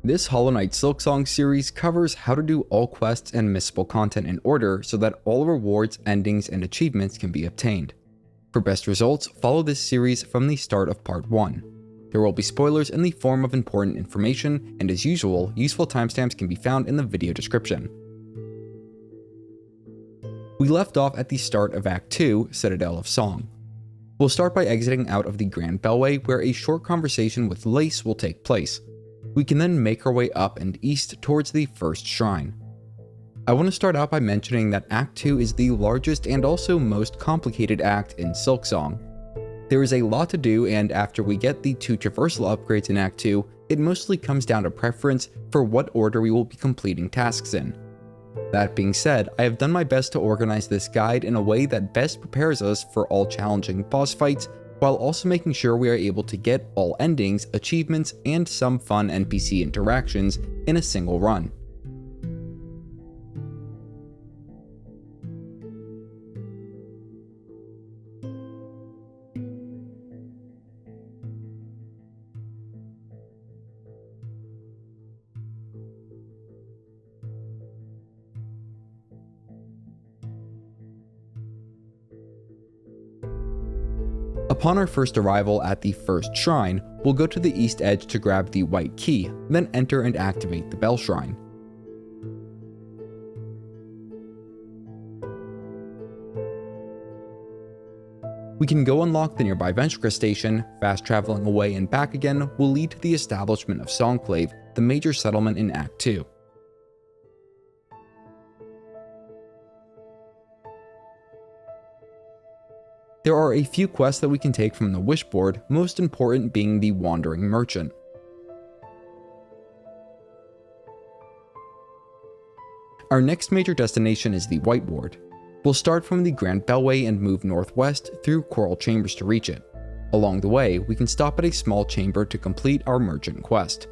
This Hollow Knight Silksong series covers how to do all quests and missable content in order so that all rewards, endings, and achievements can be obtained. For best results, follow this series from the start of part 1. There will be spoilers in the form of important information, and as usual, useful timestamps can be found in the video description. We left off at the start of Act 2, Citadel of Song. We'll start by exiting out of the Grand Bellway, where a short conversation with Lace will take place. We can then make our way up and east towards the first shrine. I want to start out by mentioning that Act 2 is the largest and also most complicated act in Silksong. There is a lot to do, and after we get the 2 traversal upgrades in Act 2, it mostly comes down to preference for what order we will be completing tasks in. That being said, I have done my best to organize this guide in a way that best prepares us for all challenging boss fights, while also making sure we are able to get all endings, achievements, and some fun NPC interactions in a single run. Upon our first arrival at the first shrine, we'll go to the east edge to grab the white key, then enter and activate the bell shrine. We can go unlock the nearby Ventrica station. Fast traveling away and back again will lead to the establishment of Songclave, the major settlement in Act 2. There are a few quests that we can take from the wish board, most important being the Wandering Merchant. Our next major destination is the Whiteward. We'll start from the Grand Bellway and move northwest through Coral Chambers to reach it. Along the way, we can stop at a small chamber to complete our merchant quest.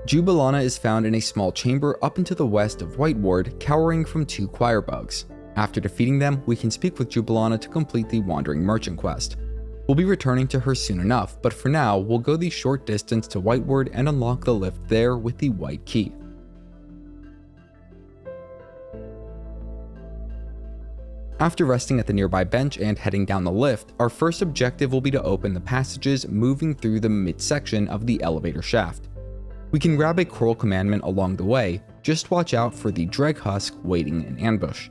Jubilana is found in a small chamber up and to the west of Whiteward, cowering from 2 choir bugs. After defeating them, we can speak with Jubilana to complete the Wandering Merchant quest. We'll be returning to her soon enough, but for now, we'll go the short distance to Whiteward and unlock the lift there with the white key. After resting at the nearby bench and heading down the lift, our first objective will be to open the passages moving through the midsection of the elevator shaft. We can grab a Coral Commandment along the way, just watch out for the Dreg Husk waiting in ambush.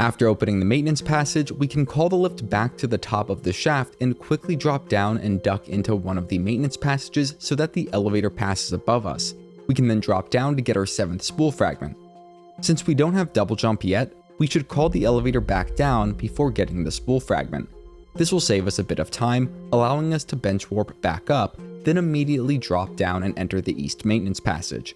After opening the maintenance passage, we can call the lift back to the top of the shaft and quickly drop down and duck into one of the maintenance passages so that the elevator passes above us. We can then drop down to get our 7th Spool Fragment. Since we don't have double jump yet, we should call the elevator back down before getting the Spool Fragment. This will save us a bit of time, allowing us to bench warp back up, then immediately drop down and enter the east maintenance passage.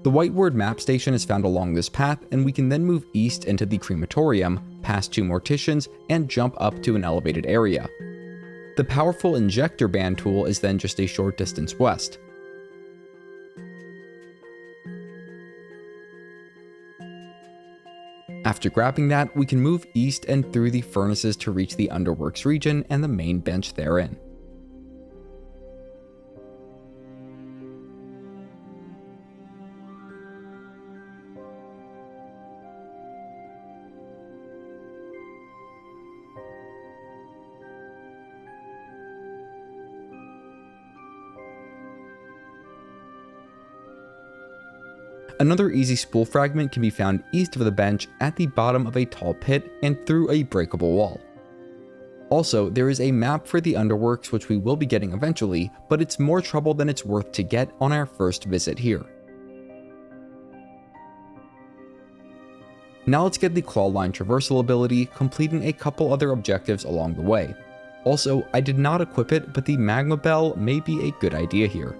The Whiteward map station is found along this path, and we can then move east into the crematorium, past 2 morticians, and jump up to an elevated area. The powerful Injector band tool is then just a short distance west. After grabbing that, we can move east and through the furnaces to reach the Underworks region and the main bench therein. Another easy spool fragment can be found east of the bench at the bottom of a tall pit and through a breakable wall. Also, there is a map for the Underworks which we will be getting eventually, but it's more trouble than it's worth to get on our first visit here. Now let's get the Clawline traversal ability, completing a couple other objectives along the way. Also, I did not equip it, but the Magma Bell may be a good idea here.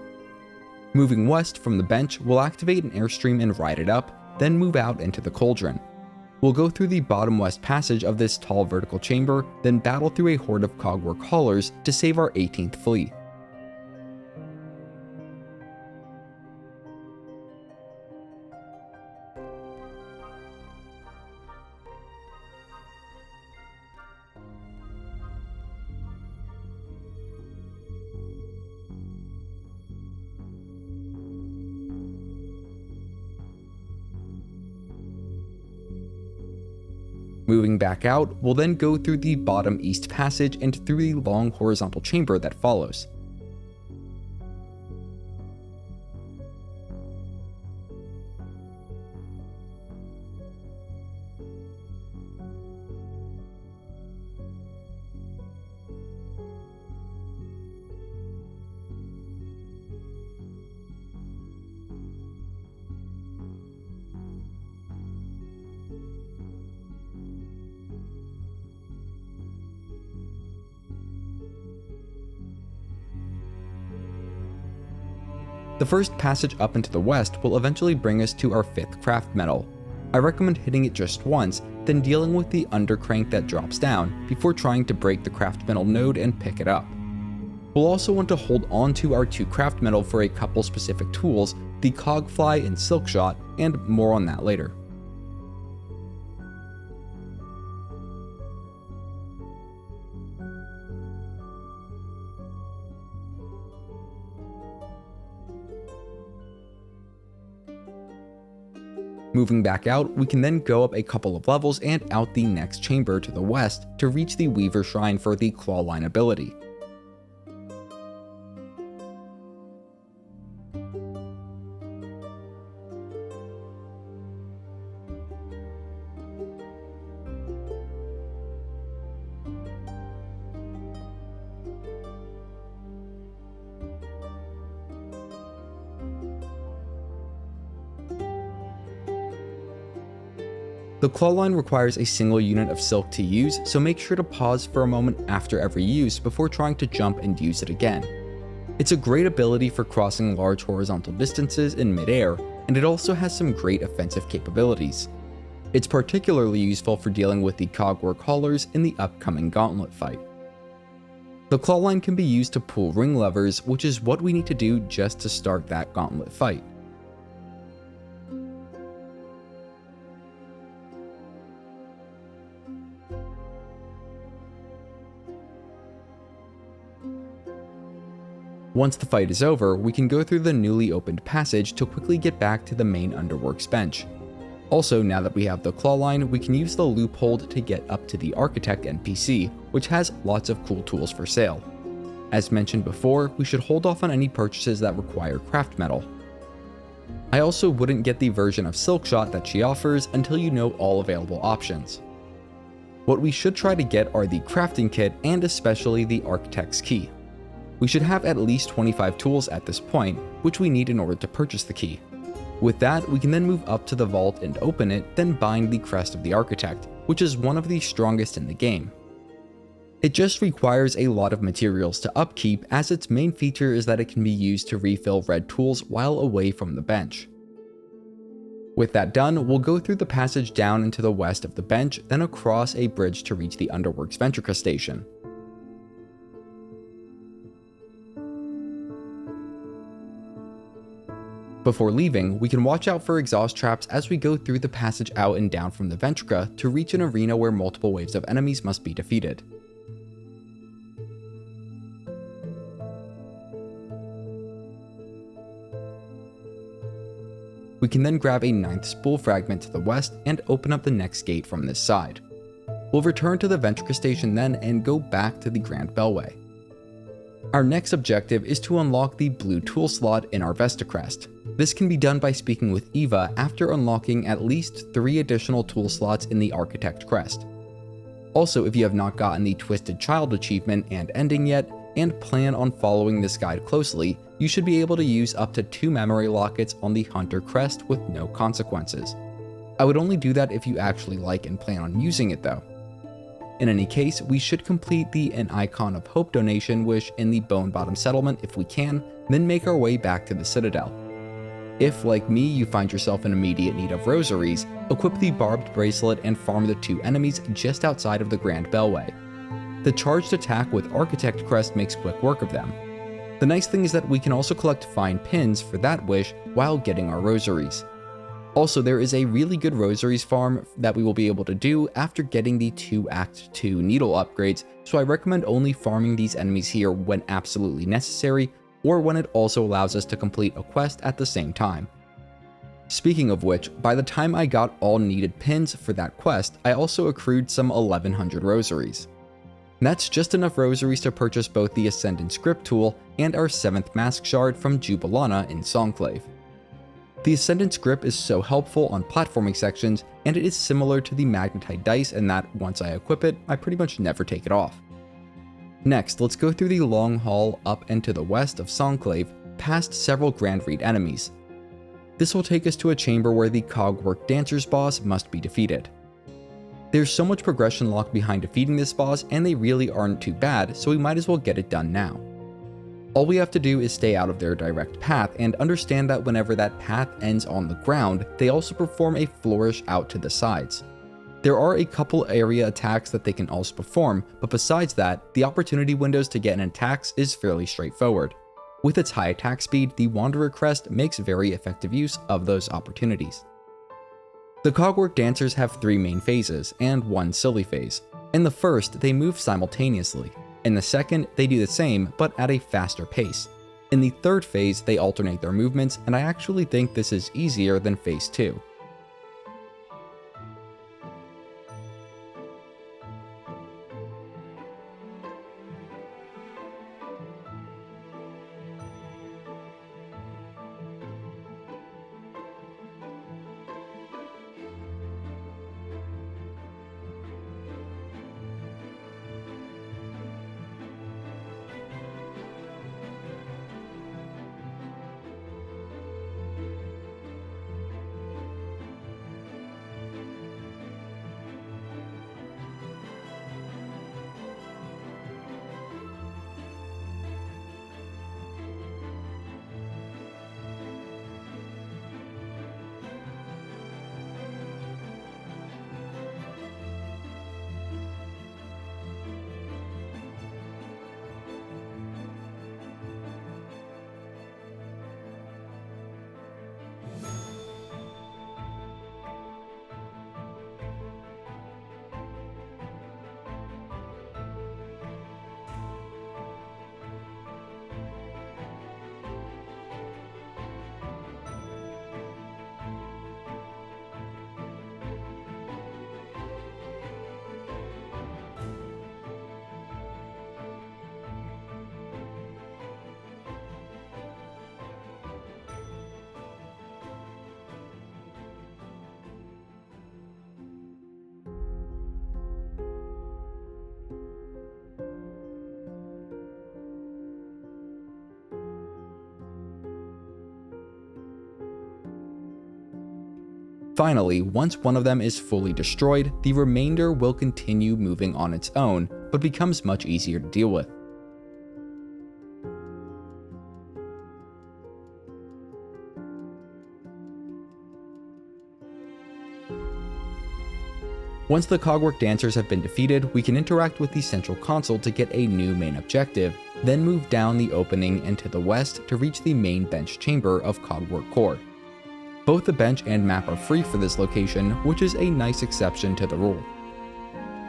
Moving west from the bench, we'll activate an airstream and ride it up, then move out into the cauldron. We'll go through the bottom west passage of this tall vertical chamber, then battle through a horde of Cogwork haulers to save our 18th Flea. Moving back out, we'll then go through the bottom east passage and through the long horizontal chamber that follows. The first passage up into the west will eventually bring us to our 5th Craftmetal. I recommend hitting it just once, then dealing with the undercrank that drops down before trying to break the Craftmetal node and pick it up. We'll also want to hold on to our 2 Craftmetal for a couple specific tools, the Cogfly and Silkshot, and more on that later. Moving back out, we can then go up a couple of levels and out the next chamber to the west to reach the Weaver Shrine for the Clawline ability. The Clawline requires a single unit of silk to use, so make sure to pause for a moment after every use before trying to jump and use it again. It's a great ability for crossing large horizontal distances in midair, and it also has some great offensive capabilities. It's particularly useful for dealing with the Cogwork haulers in the upcoming gauntlet fight. The Clawline can be used to pull ring levers, which is what we need to do just to start that gauntlet fight. Once the fight is over, we can go through the newly opened passage to quickly get back to the main Underworks bench. Also, now that we have the Clawline, we can use the loophole to get up to the Architect NPC, which has lots of cool tools for sale. As mentioned before, we should hold off on any purchases that require Craftmetal. I also wouldn't get the version of Silkshot that she offers until you know all available options. What we should try to get are the crafting kit and especially the Architect's key. We should have at least 25 tools at this point, which we need in order to purchase the key. With that, we can then move up to the vault and open it, then bind the Crest of the Architect, which is one of the strongest in the game. It just requires a lot of materials to upkeep, as its main feature is that it can be used to refill red tools while away from the bench. With that done, we'll go through the passage down into the west of the bench, then across a bridge to reach the Underworks Ventrica station. Before leaving, we can watch out for exhaust traps as we go through the passage out and down from the Ventrica to reach an arena where multiple waves of enemies must be defeated. We can then grab a 9th Spool Fragment to the west and open up the next gate from this side. We'll return to the Ventrica station then and go back to the Grand Bellway. Our next objective is to unlock the blue tool slot in our Vesticrest. This can be done by speaking with Eva after unlocking at least 3 additional tool slots in the Architect Crest. Also, if you have not gotten the Twisted Child achievement and ending yet, and plan on following this guide closely, you should be able to use up to 2 memory lockets on the Hunter Crest with no consequences. I would only do that if you actually like and plan on using it though. In any case, we should complete the An Icon of Hope donation wish in the Bone Bottom settlement if we can, then make our way back to the Citadel. If, like me, you find yourself in immediate need of rosaries, equip the Barbed Bracelet and farm the 2 enemies just outside of the Grand Bellway. The charged attack with Architect Crest makes quick work of them. The nice thing is that we can also collect fine pins for that wish while getting our rosaries. Also, there is a really good rosaries farm that we will be able to do after getting the 2 Act 2 needle upgrades, so I recommend only farming these enemies here when absolutely necessary, or when it also allows us to complete a quest at the same time. Speaking of which, by the time I got all needed pins for that quest, I also accrued some 1100 rosaries. That's just enough rosaries to purchase both the Ascendant script tool and our 7th mask shard from Jubilana in Songclave. The Ascendant's grip is so helpful on platforming sections, and it is similar to the Magnetite dice in that once I equip it, I pretty much never take it off. Next, let's go through the long hall up and to the west of Songclave, past several Grand Reed enemies. This will take us to a chamber where the Cogwork Dancers boss must be defeated. There's so much progression locked behind defeating this boss, and they really aren't too bad, so we might as well get it done now. All we have to do is stay out of their direct path and understand that whenever that path ends on the ground, they also perform a flourish out to the sides. There are a couple area attacks that they can also perform, but besides that, the opportunity windows to get in attacks is fairly straightforward. With its high attack speed, the Wanderer Crest makes very effective use of those opportunities. The Cogwork Dancers have 3 main phases, and 1 silly phase. In the first, they move simultaneously. In the second, they do the same, but at a faster pace. In the third phase, they alternate their movements, and I actually think this is easier than phase 2. Finally, once one of them is fully destroyed, the remainder will continue moving on its own, but becomes much easier to deal with. Once the Cogwork Dancers have been defeated, we can interact with the central console to get a new main objective, then move down the opening and to the west to reach the main bench chamber of Cogwork Core. Both the bench and map are free for this location, which is a nice exception to the rule.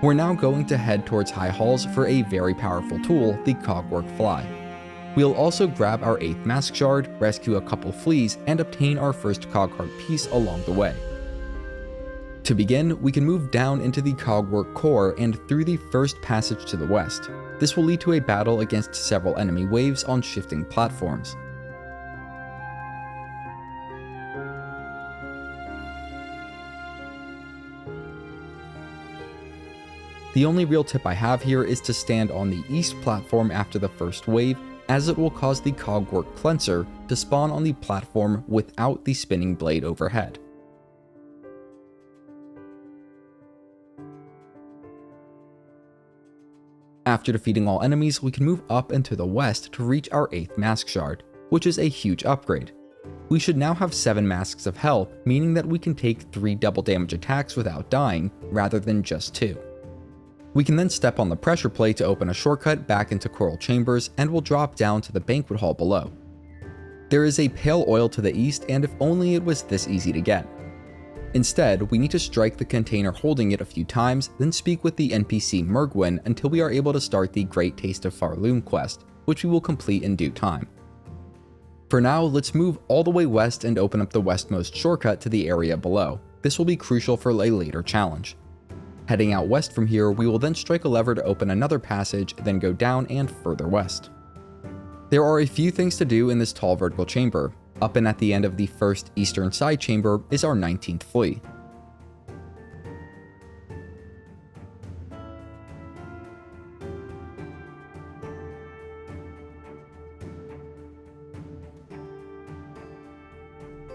We're now going to head towards High Halls for a very powerful tool, the Cogwork Fly. We'll also grab our 8th Mask Shard, rescue a couple fleas, and obtain our first Cogheart piece along the way. To begin, we can move down into the Cogwork Core and through the first passage to the west. This will lead to a battle against several enemy waves on shifting platforms. The only real tip I have here is to stand on the east platform after the first wave, as it will cause the Cogwork cleanser to spawn on the platform without the spinning blade overhead. After defeating all enemies, we can move up and to the west to reach our 8th mask shard, which is a huge upgrade. We should now have 7 masks of health, meaning that we can take 3 double damage attacks without dying, rather than just 2. We can then step on the pressure plate to open a shortcut back into Coral Chambers, and we'll drop down to the banquet hall below. There is a pale oil to the east, and if only it was this easy to get. Instead, we need to strike the container holding it a few times, then speak with the NPC Mergwyn until we are able to start the Great Taste of Pharloom quest, which we will complete in due time. For now, let's move all the way west and open up the westmost shortcut to the area below. This will be crucial for a later challenge. Heading out west from here, we will then strike a lever to open another passage, then go down and further west. There are a few things to do in this tall vertical chamber. Up and at the end of the first eastern side chamber is our 19th Flea.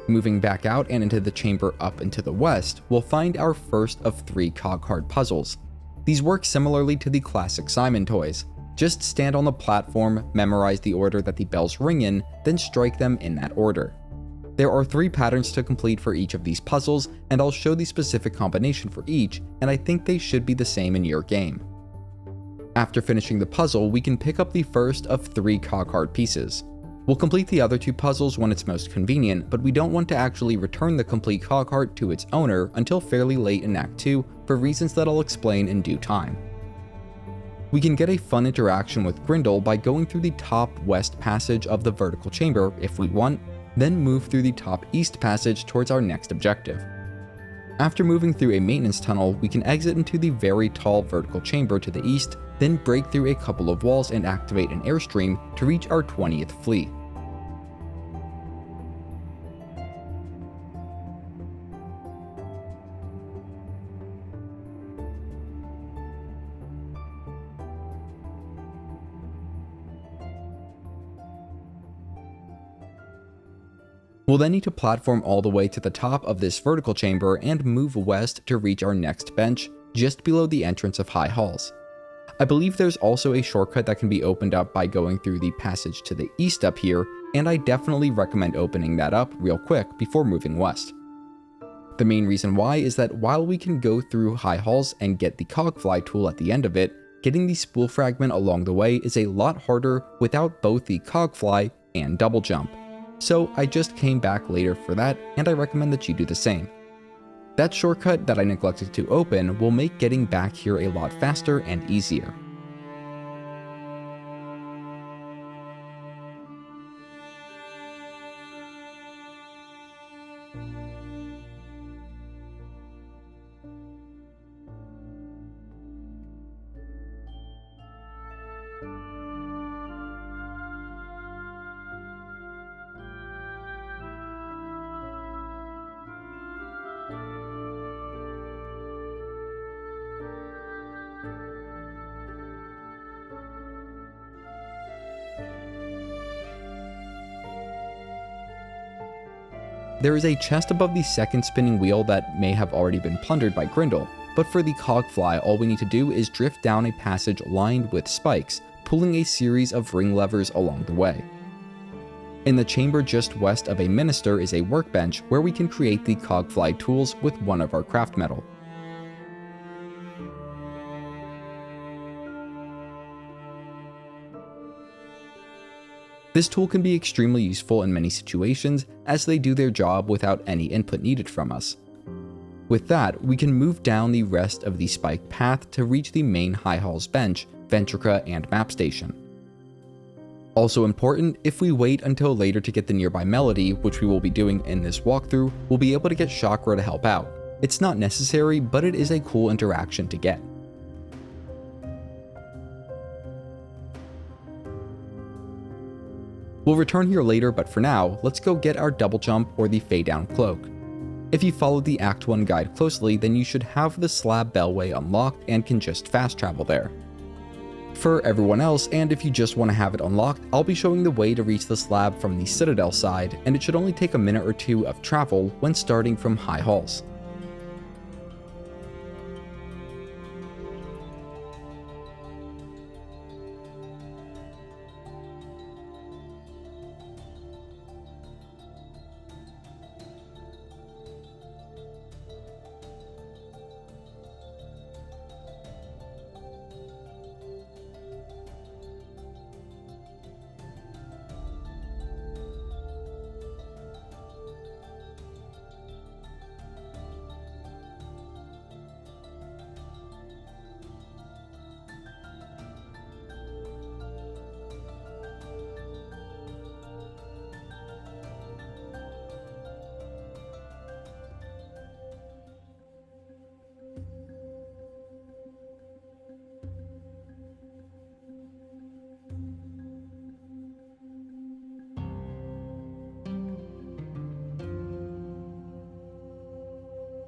Moving back out and into the chamber up and to the west, we'll find our first of 3 Cogheart puzzles. These work similarly to the classic Simon toys. Just stand on the platform, memorize the order that the bells ring in, then strike them in that order. There are 3 patterns to complete for each of these puzzles, and I'll show the specific combination for each, and I think they should be the same in your game. After finishing the puzzle, we can pick up the first of 3 Cogheart pieces. We'll complete the other 2 puzzles when it's most convenient, but we don't want to actually return the complete Cogheart to its owner until fairly late in Act 2 for reasons that I'll explain in due time. We can get a fun interaction with Grindle by going through the top west passage of the vertical chamber if we want, then move through the top east passage towards our next objective. After moving through a maintenance tunnel, we can exit into the very tall vertical chamber to the east, then break through a couple of walls and activate an airstream to reach our 20th Flea. We'll then need to platform all the way to the top of this vertical chamber and move west to reach our next bench, just below the entrance of High Halls. I believe there's also a shortcut that can be opened up by going through the passage to the east up here, and I definitely recommend opening that up real quick before moving west. The main reason why is that while we can go through High Halls and get the Cogfly tool at the end of it, getting the Spool Fragment along the way is a lot harder without both the Cogfly and double jump. So I just came back later for that, and I recommend that you do the same. That shortcut that I neglected to open will make getting back here a lot faster and easier. There is a chest above the second spinning wheel that may have already been plundered by Grindle, but for the Cogfly, all we need to do is drift down a passage lined with spikes, pulling a series of ring levers along the way. In the chamber just west of a minister is a workbench where we can create the Cogfly tools with one of our Craftmetal. This tool can be extremely useful in many situations, as they do their job without any input needed from us. With that, we can move down the rest of the spiked path to reach the main High Halls bench, Ventrica, and map station. Also important, if we wait until later to get the nearby melody, which we will be doing in this walkthrough, we'll be able to get Chakra to help out. It's not necessary, but it is a cool interaction to get. We'll return here later, but for now, let's go get our double jump or the Faydown cloak. If you follow the Act 1 guide closely, then you should have the Slab Bellway unlocked and can just fast travel there. For everyone else, and if you just want to have it unlocked, I'll be showing the way to reach the slab from the Citadel side, and it should only take a minute or two of travel when starting from High Halls.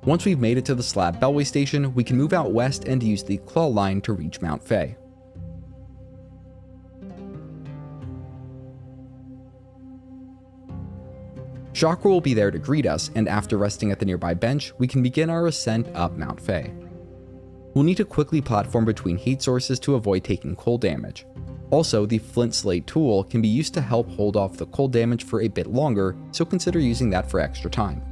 Once we've made it to the Slab Bellway station, we can move out west and use the Clawline to reach Mount Fay. Chakra will be there to greet us, and after resting at the nearby bench, we can begin our ascent up Mount Fay. We'll need to quickly platform between heat sources to avoid taking cold damage. Also, the Flint Slate tool can be used to help hold off the cold damage for a bit longer, so consider using that for extra time.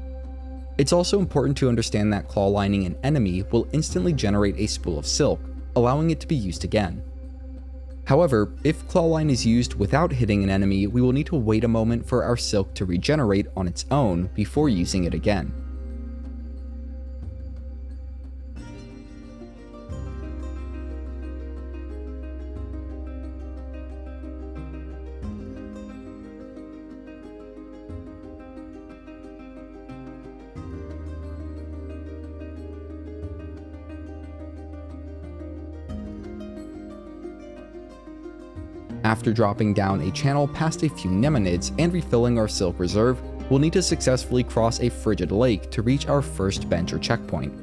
It's also important to understand that clawlining an enemy will instantly generate a spool of silk, allowing it to be used again. However, if clawline is used without hitting an enemy, we will need to wait a moment for our silk to regenerate on its own before using it again. After dropping down a channel past a few Nemonids and refilling our silk reserve, we'll need to successfully cross a frigid lake to reach our first bench or checkpoint.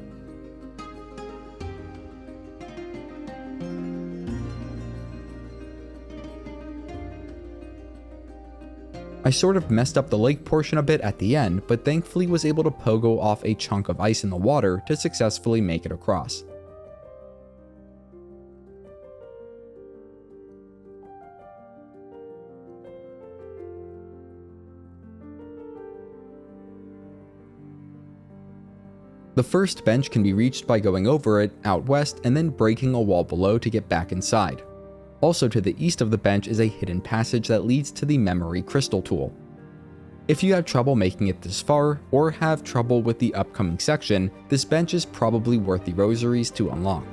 I sort of messed up the lake portion a bit at the end, but thankfully was able to pogo off a chunk of ice in the water to successfully make it across. The first bench can be reached by going over it, out west, and then breaking a wall below to get back inside. Also to the east of the bench is a hidden passage that leads to the Memory Crystal tool. If you have trouble making it this far, or have trouble with the upcoming section, this bench is probably worth the Rosaries to unlock.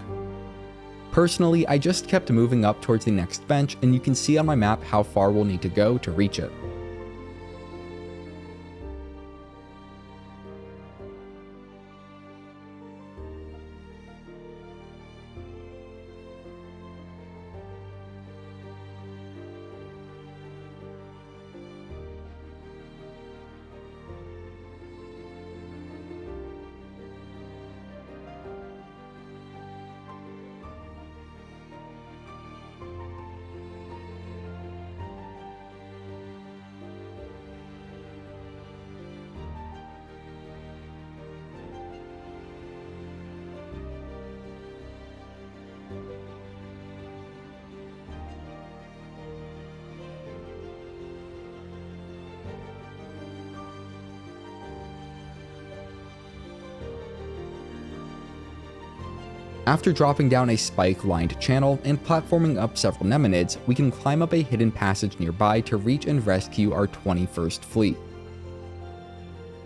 Personally, I just kept moving up towards the next bench, and you can see on my map how far we'll need to go to reach it. After dropping down a spike-lined channel and platforming up several Nemonids, we can climb up a hidden passage nearby to reach and rescue our 21st Flea.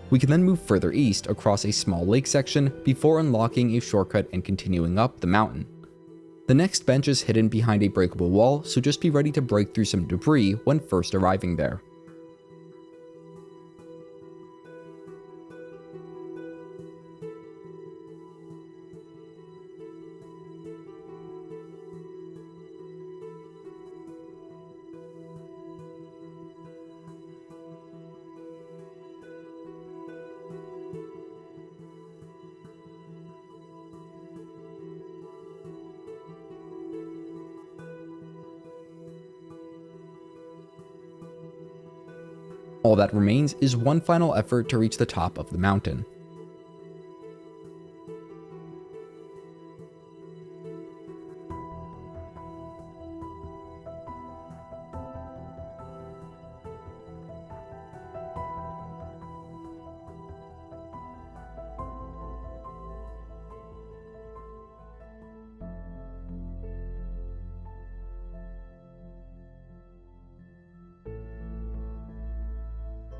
We can then move further east across a small lake section before unlocking a shortcut and continuing up the mountain. The next bench is hidden behind a breakable wall, so just be ready to break through some debris when first arriving there. All that remains is one final effort to reach the top of the mountain.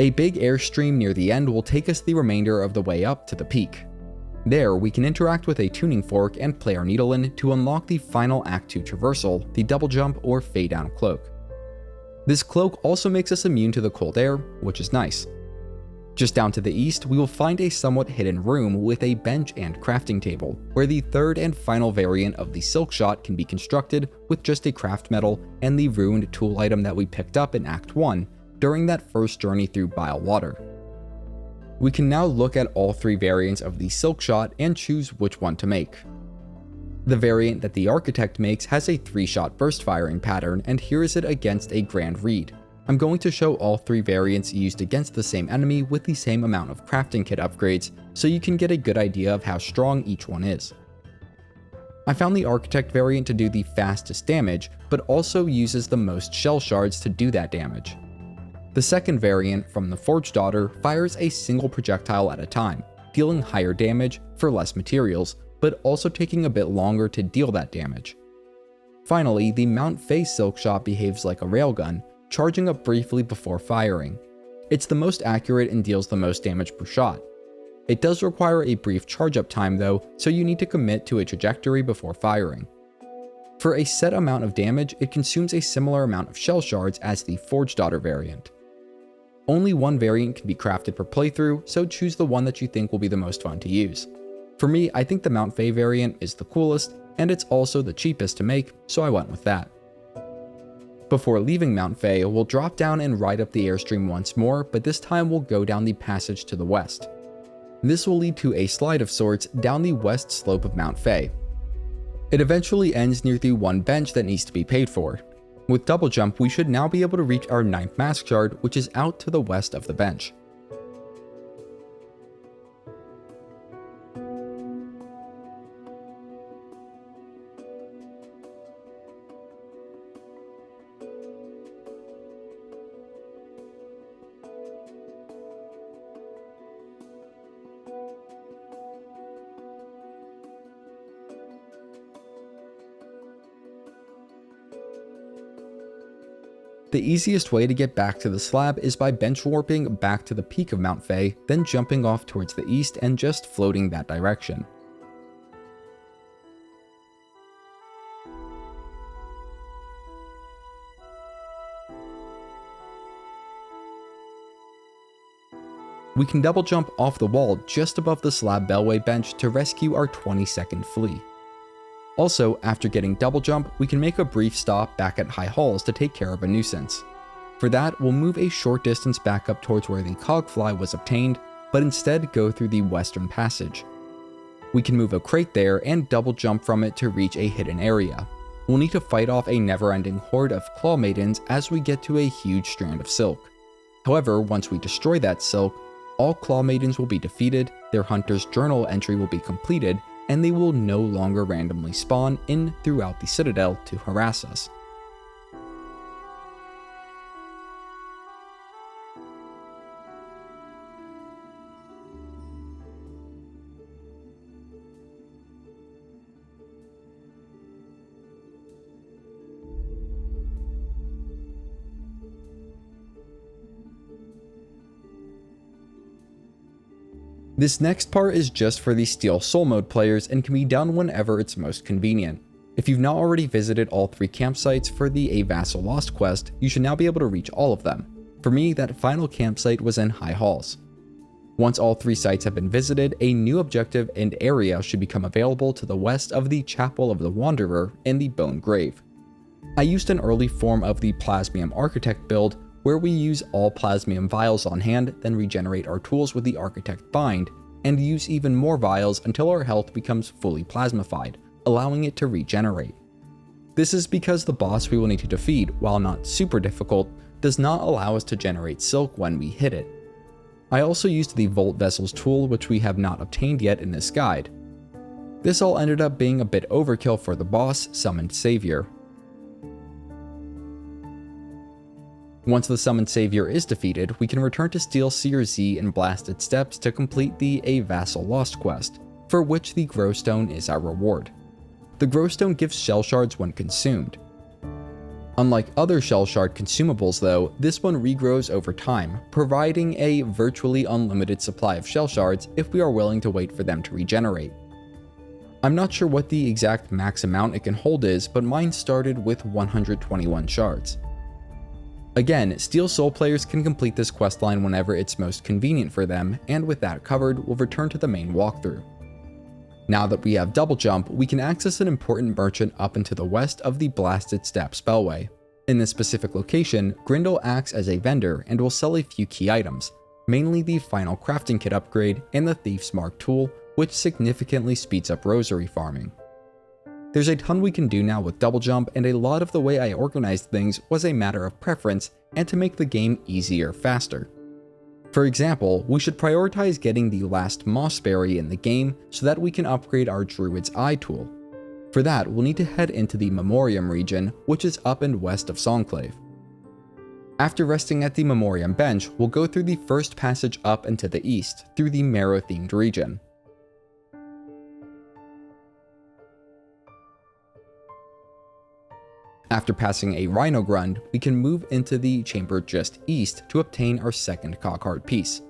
A big airstream near the end will take us the remainder of the way up to the peak. There, we can interact with a tuning fork and play our needle in to unlock the final Act 2 traversal, the double jump or Faydown cloak. This cloak also makes us immune to the cold air, which is nice. Just down to the east, we will find a somewhat hidden room with a bench and crafting table, where the third and final variant of the Silkshot can be constructed with just a Craftmetal and the ruined tool item that we picked up in Act 1, during that first journey through Bile Water. We can now look at all three variants of the Silkshot and choose which one to make. The variant that the Architect makes has a 3-shot burst firing pattern, and here is it against a Grand Reed. I'm going to show all three variants used against the same enemy with the same amount of crafting kit upgrades, so you can get a good idea of how strong each one is. I found the Architect variant to do the fastest damage, but also uses the most shell shards to do that damage. The second variant, from the Forge Daughter, fires a single projectile at a time, dealing higher damage for less materials, but also taking a bit longer to deal that damage. Finally, the Mount Fae Silkshot behaves like a railgun, charging up briefly before firing. It's the most accurate and deals the most damage per shot. It does require a brief charge up time though, so you need to commit to a trajectory before firing. For a set amount of damage, it consumes a similar amount of shell shards as the Forge Daughter variant. Only one variant can be crafted per playthrough, so choose the one that you think will be the most fun to use. For me, I think the Mount Fae variant is the coolest, and it's also the cheapest to make, so I went with that. Before leaving Mount Fae, we'll drop down and ride up the airstream once more, but this time we'll go down the passage to the west. This will lead to a slide of sorts down the west slope of Mount Fae. It eventually ends near the one bench that needs to be paid for. With double jump, we should now be able to reach our 9th mask shard, which is out to the west of the bench. The easiest way to get back to the slab is by bench warping back to the peak of Mount Fae, then jumping off towards the east and just floating that direction. We can double jump off the wall just above the slab bellway bench to rescue our 22nd Flea. Also, after getting double jump, we can make a brief stop back at High Halls to take care of a nuisance. For that, we'll move a short distance back up towards where the Cogfly was obtained, but instead go through the western passage. We can move a crate there and double jump from it to reach a hidden area. We'll need to fight off a never-ending horde of Clawmaidens as we get to a huge strand of silk. However, once we destroy that silk, all Clawmaidens will be defeated, their hunter's journal entry will be completed, and they will no longer randomly spawn in throughout the Citadel to harass us. This next part is just for the Steel Soul Mode players and can be done whenever it's most convenient. If you've not already visited all 3 campsites for the A Vassal Lost quest, you should now be able to reach all of them. For me, that final campsite was in High Halls. Once all 3 sites have been visited, a new objective and area should become available to the west of the Chapel of the Wanderer and the Bone Grave. I used an early form of the Plasmium Architect build, where we use all Plasmium vials on hand, then regenerate our tools with the Architect Bind, and use even more vials until our health becomes fully plasmified, allowing it to regenerate. This is because the boss we will need to defeat, while not super difficult, does not allow us to generate silk when we hit it. I also used the Volt Vessel's tool, which we have not obtained yet in this guide. This all ended up being a bit overkill for the boss, Summoned Savior. Once the Summoned Savior is defeated, we can return to Steel Seer Z and Blasted Steps to complete the A Vassal Lost quest, for which the Growstone is our reward. The Growstone gives shell shards when consumed. Unlike other shell shard consumables though, this one regrows over time, providing a virtually unlimited supply of shell shards if we are willing to wait for them to regenerate. I'm not sure what the exact max amount it can hold is, but mine started with 121 shards. Again, Steel Soul players can complete this questline whenever it's most convenient for them, and with that covered, we'll return to the main walkthrough. Now that we have double jump, we can access an important merchant up and to the west of the Blasted Step spellway. In this specific location, Grindle acts as a vendor and will sell a few key items, mainly the final crafting kit upgrade and the Thief's Mark tool, which significantly speeds up rosary farming. There's a ton we can do now with double jump, and a lot of the way I organized things was a matter of preference and to make the game easier faster. For example, we should prioritize getting the last Mossberry in the game so that we can upgrade our Druid's Eye tool. For that, we'll need to head into the Memoriam region, which is up and west of Songclave. After resting at the Memoriam bench, we'll go through the first passage up and to the east, through the Marrow-themed region. After passing a Rhino Grund, we can move into the chamber just east to obtain our second Cogheart piece.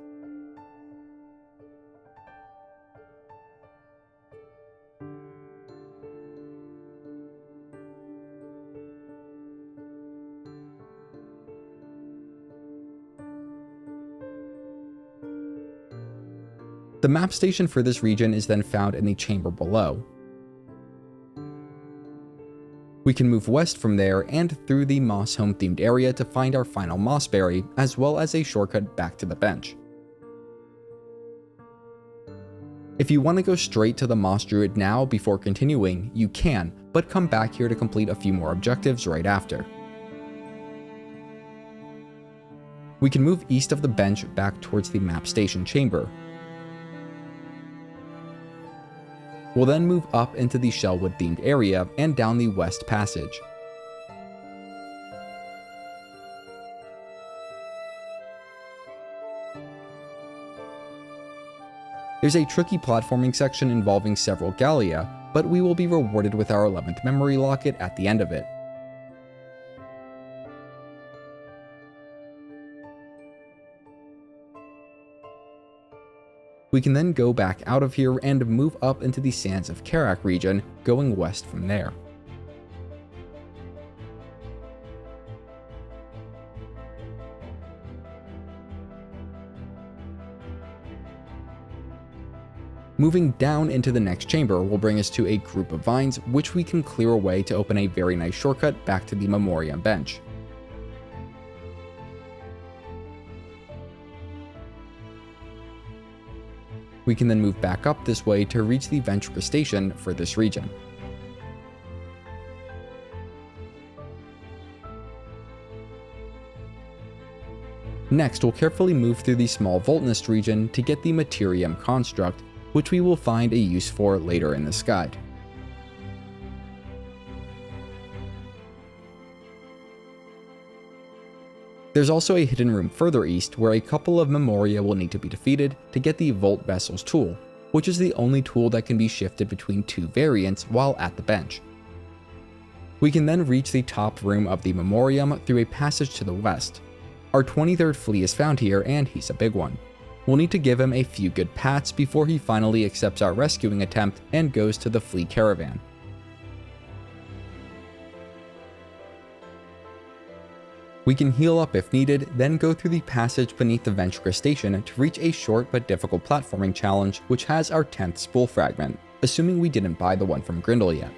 The map station for this region is then found in the chamber below. We can move west from there and through the Moss Home themed area to find our final Mossberry, as well as a shortcut back to the bench. If you want to go straight to the Moss Druid now before continuing, you can, but come back here to complete a few more objectives right after. We can move east of the bench back towards the map station chamber. We'll then move up into the Shellwood themed area and down the west passage. There's a tricky platforming section involving several Gallia, but we will be rewarded with our 11th memory locket at the end of it. We can then go back out of here and move up into the Sands of Karak region, going west from there. Moving down into the next chamber will bring us to a group of vines, which we can clear away to open a very nice shortcut back to the Memoriam bench. We can then move back up this way to reach the Ventrica station for this region. Next, we'll carefully move through the small Voltanist region to get the Materium construct, which we will find a use for later in this guide. There's also a hidden room further east where a couple of Memoria will need to be defeated to get the Volt Vessel's tool, which is the only tool that can be shifted between two variants while at the bench. We can then reach the top room of the Memoriam through a passage to the west. Our 23rd Flea is found here, and he's a big one. We'll need to give him a few good pats before he finally accepts our rescuing attempt and goes to the Flea caravan. We can heal up if needed, then go through the passage beneath the Ventrica station to reach a short but difficult platforming challenge which has our 10th Spool Fragment, assuming we didn't buy the one from Grindle yet.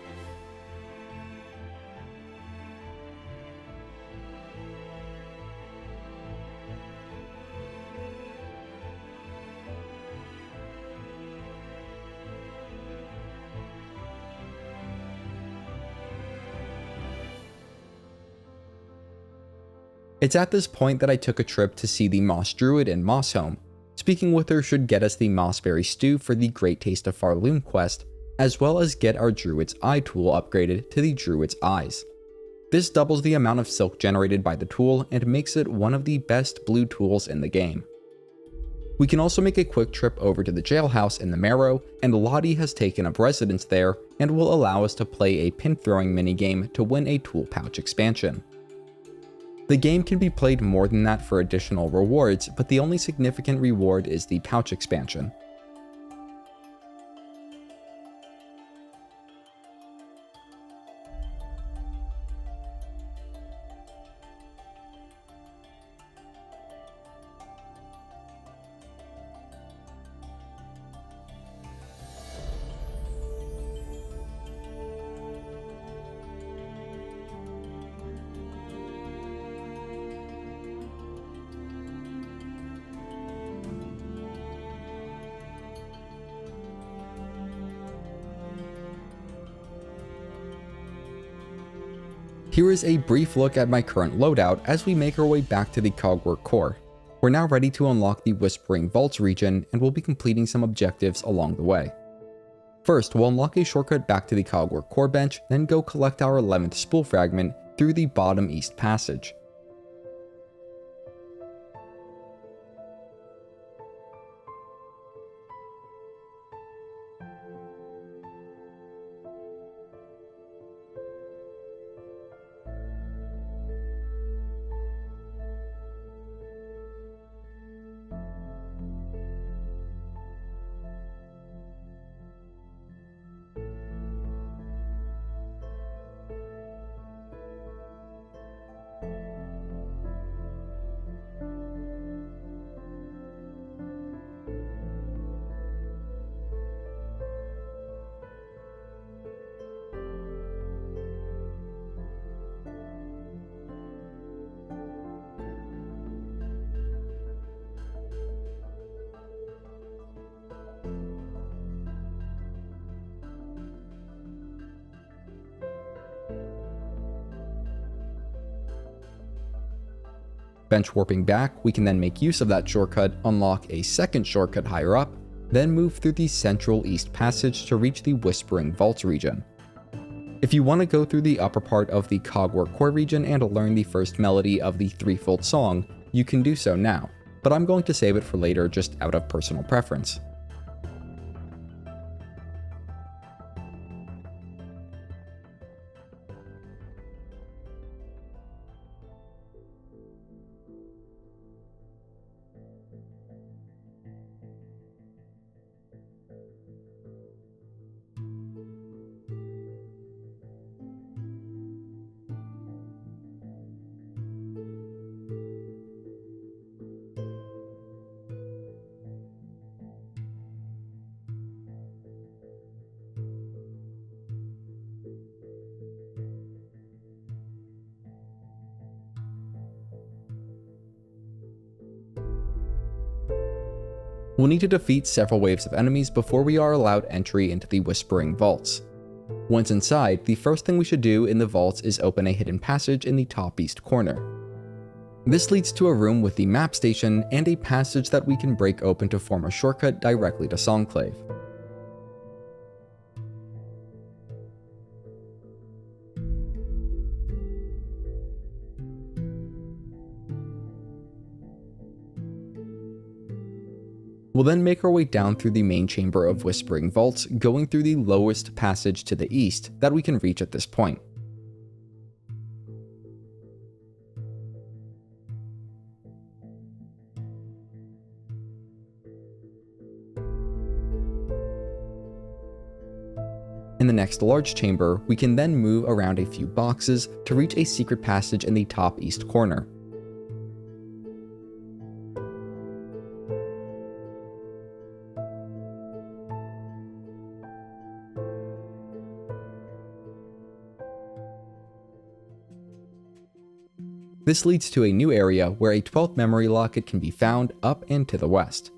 It's at this point that I took a trip to see the Moss Druid in Mosshome. Speaking with her should get us the Mossberry Stew for the Great Taste of Pharloom quest, as well as get our Druid's Eye tool upgraded to the Druid's Eyes. This doubles the amount of silk generated by the tool and makes it one of the best blue tools in the game. We can also make a quick trip over to the jailhouse in the Marrow, and Lottie has taken up residence there and will allow us to play a pin throwing minigame to win a tool pouch expansion. The game can be played more than that for additional rewards, but the only significant reward is the pouch expansion. Here is a brief look at my current loadout as we make our way back to the Cogwork core. We're now ready to unlock the Whispering Vaults region, and we'll be completing some objectives along the way. First, we'll unlock a shortcut back to the Cogwork core bench, then go collect our 11th Spool Fragment through the bottom east passage. Bench warping back, we can then make use of that shortcut, unlock a second shortcut higher up, then move through the central east passage to reach the Whispering Vaults region. If you want to go through the upper part of the Cogwork core region and learn the first melody of the threefold song, you can do so now, but I'm going to save it for later just out of personal preference. We'll need to defeat several waves of enemies before we are allowed entry into the Whispering Vaults. Once inside, the first thing we should do in the vaults is open a hidden passage in the top east corner. This leads to a room with the map station and a passage that we can break open to form a shortcut directly to Songclave. We'll then make our way down through the main chamber of Whispering Vaults, going through the lowest passage to the east that we can reach at this point. In the next large chamber, we can then move around a few boxes to reach a secret passage in the top east corner. This leads to a new area where a 12th memory locket can be found up and to the west.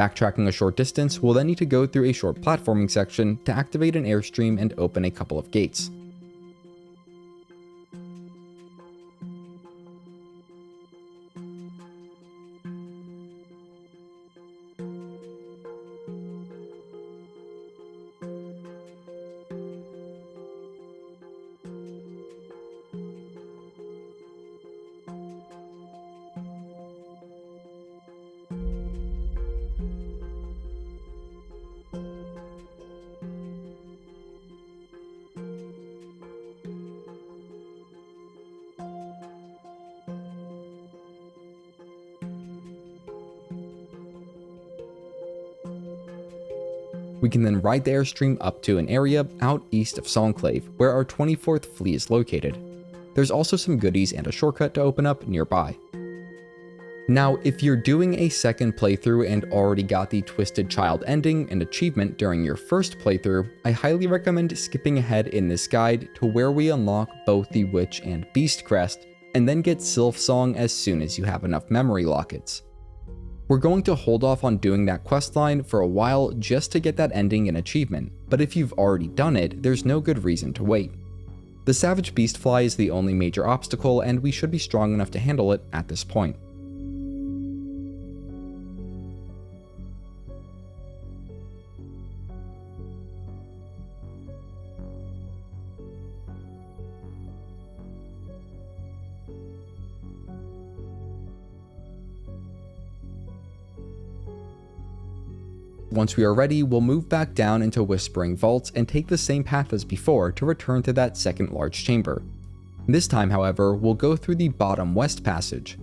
Backtracking a short distance, we'll then need to go through a short platforming section to activate an airstream and open a couple of gates. We can then ride the airstream up to an area out east of Songclave, where our 24th Flea is located. There's also some goodies and a shortcut to open up nearby. Now, if you're doing a second playthrough and already got the Twisted Child ending and achievement during your first playthrough, I highly recommend skipping ahead in this guide to where we unlock both the Witch and Beast Crest, and then get Silksong as soon as you have enough memory lockets. We're going to hold off on doing that questline for a while just to get that ending and achievement, but if you've already done it, there's no good reason to wait. The Savage Beastfly is the only major obstacle, and we should be strong enough to handle it at this point. Once we are ready, we'll move back down into Whispering Vaults and take the same path as before to return to that second large chamber. This time, however, we'll go through the bottom west passage.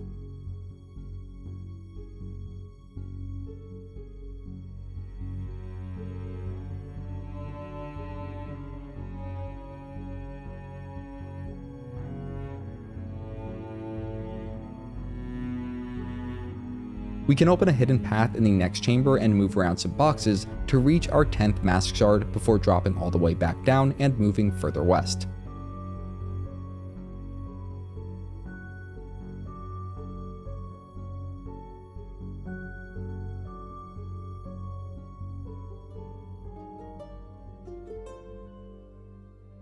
We can open a hidden path in the next chamber and move around some boxes to reach our 10th Mask Shard before dropping all the way back down and moving further west.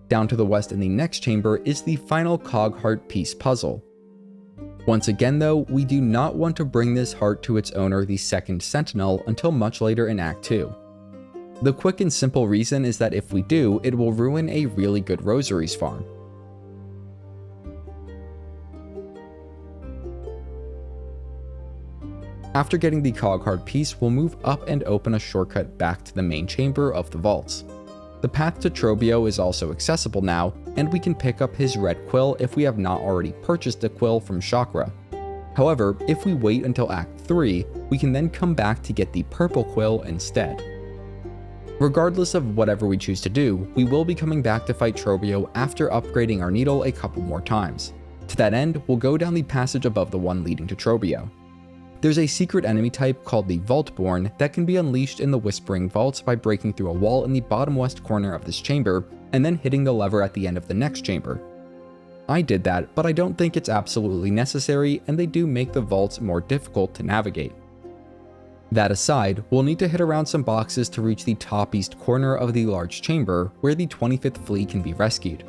Down to the west in the next chamber is the final Cogheart piece puzzle. Once again though, we do not want to bring this heart to its owner, the second Sentinel, until much later in Act 2. The quick and simple reason is that if we do, it will ruin a really good Rosaries farm. After getting the Cogheart piece, we'll move up and open a shortcut back to the main chamber of the vaults. The path to Trobio is also accessible now, and we can pick up his red quill if we have not already purchased a quill from Chakra. However, if we wait until Act 3, we can then come back to get the purple quill instead. Regardless of whatever we choose to do, we will be coming back to fight Trobio after upgrading our needle a couple more times. To that end, we'll go down the passage above the one leading to Trobio. There's a secret enemy type called the Vaultborn that can be unleashed in the Whispering Vaults by breaking through a wall in the bottom west corner of this chamber and then hitting the lever at the end of the next chamber. I did that, but I don't think it's absolutely necessary, and they do make the vaults more difficult to navigate. That aside, we'll need to hit around some boxes to reach the top east corner of the large chamber where the 25th Flea can be rescued.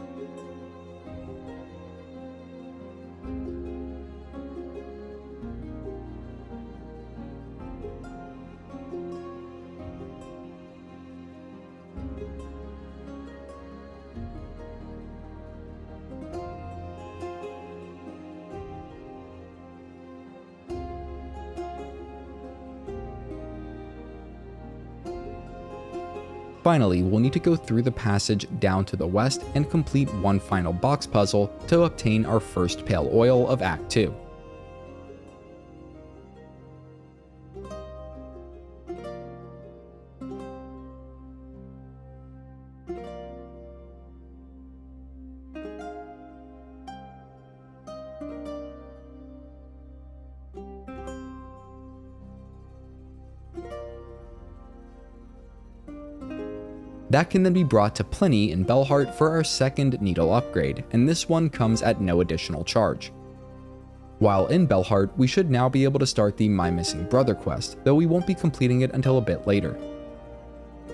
Finally, we'll need to go through the passage down to the west and complete one final box puzzle to obtain our first Pale Oil of Act 2. That can then be brought to Pliny in Bellheart for our second needle upgrade, and this one comes at no additional charge. While in Belheart, we should now be able to start the My Missing Brother quest, though we won't be completing it until a bit later.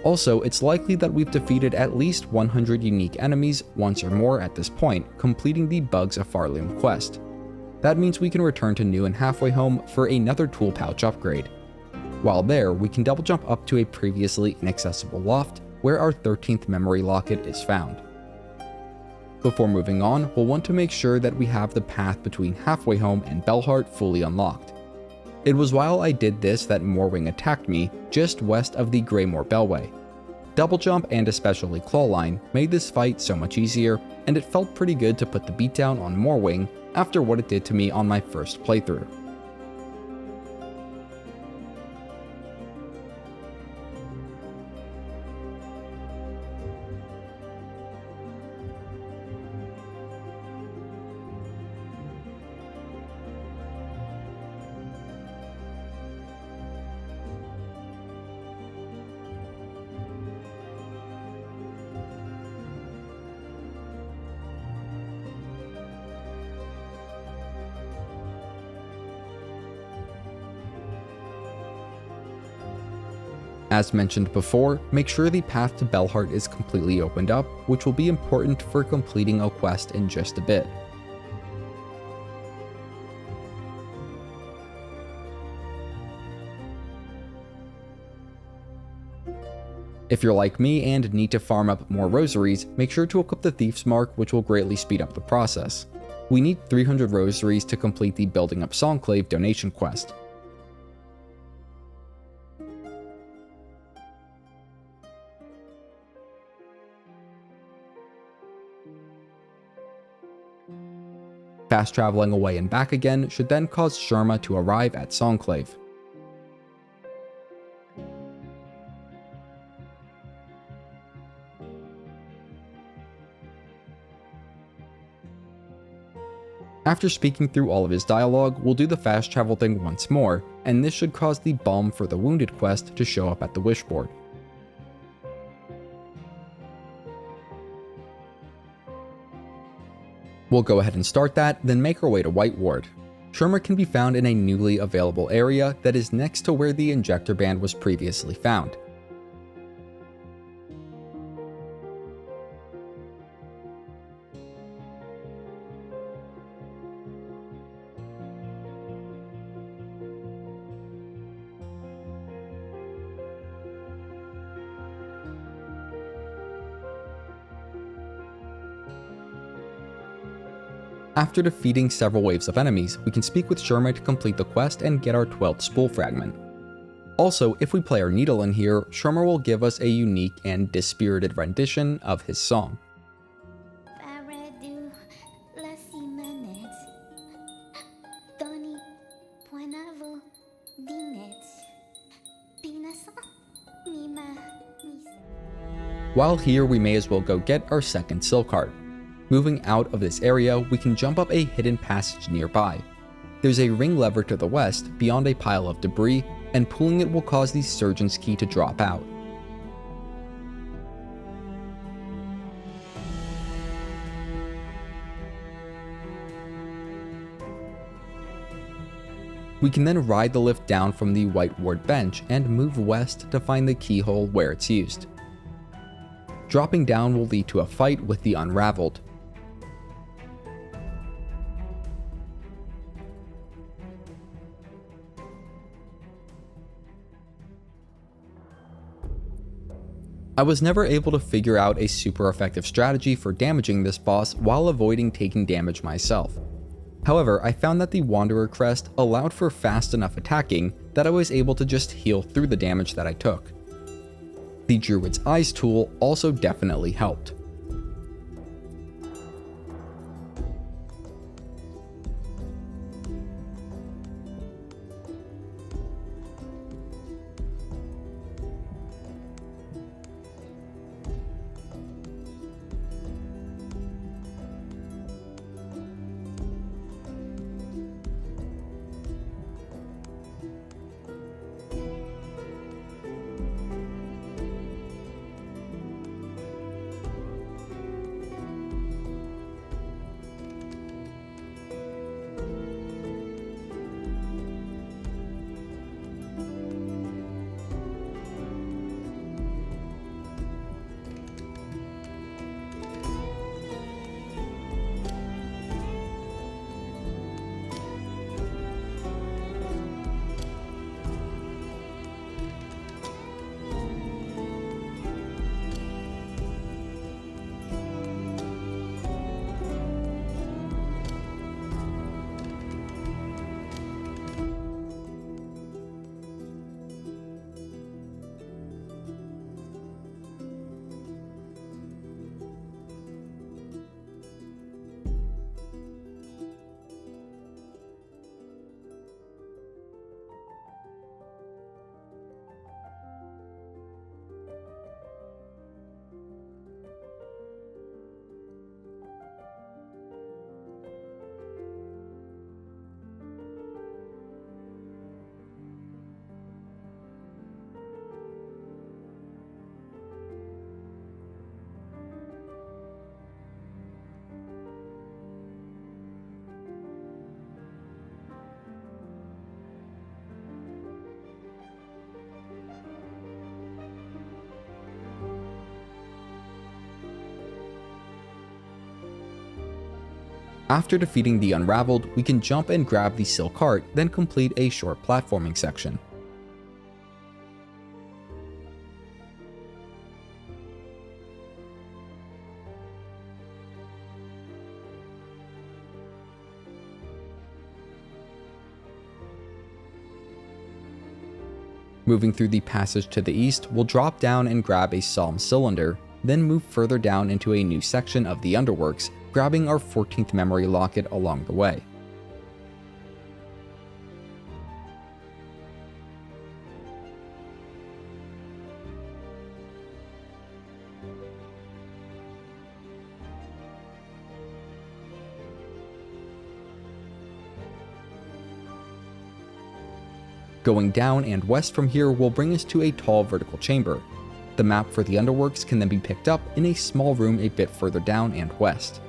Also, it's likely that we've defeated at least 100 unique enemies once or more at this point, completing the Bugs of Pharloom quest. That means we can return to New and Halfway Home for another tool pouch upgrade. While there, we can double jump up to a previously inaccessible loft, where our 13th memory locket is found. Before moving on, we'll want to make sure that we have the path between Halfway Home and Belheart fully unlocked. It was while I did this that Morwing attacked me just west of the Greymoor Bellway. Double jump and especially Clawline made this fight so much easier, and it felt pretty good to put the beatdown on Morwing after what it did to me on my first playthrough. As mentioned before, make sure the path to Belheart is completely opened up, which will be important for completing a quest in just a bit. If you're like me and need to farm up more rosaries, make sure to equip the Thief's Mark, which will greatly speed up the process. We need 300 rosaries to complete the Building Up Songclave donation quest. Fast traveling away and back again should then cause Sherma to arrive at Songclave. After speaking through all of his dialogue, we'll do the fast travel thing once more, and this should cause the Balm for the Wounded quest to show up at the wishboard. We'll go ahead and start that, then make our way to Whiteward. Sherma can be found in a newly available area that is next to where the Injector Band was previously found. After defeating several waves of enemies, we can speak with Sherma to complete the quest and get our 12th Spool Fragment. Also, if we play our needle in here, Sherma will give us a unique and dispirited rendition of his song. While here, we may as well go get our second Silkshot. Moving out of this area, we can jump up a hidden passage nearby. There's a ring lever to the west beyond a pile of debris, and pulling it will cause the Surgeon's Key to drop out. We can then ride the lift down from the Whiteward bench and move west to find the keyhole where it's used. Dropping down will lead to a fight with the Unraveled. I was never able to figure out a super effective strategy for damaging this boss while avoiding taking damage myself. However, I found that the Wanderer Crest allowed for fast enough attacking that I was able to just heal through the damage that I took. The Druid's Eyes tool also definitely helped. After defeating the Unraveled, we can jump and grab the Silkshot, then complete a short platforming section. Moving through the passage to the east, we'll drop down and grab a Psalm cylinder, then move further down into a new section of the Underworks, grabbing our 14th memory locket along the way. Going down and west from here will bring us to a tall vertical chamber. The map for the Underworks can then be picked up in a small room a bit further down and west.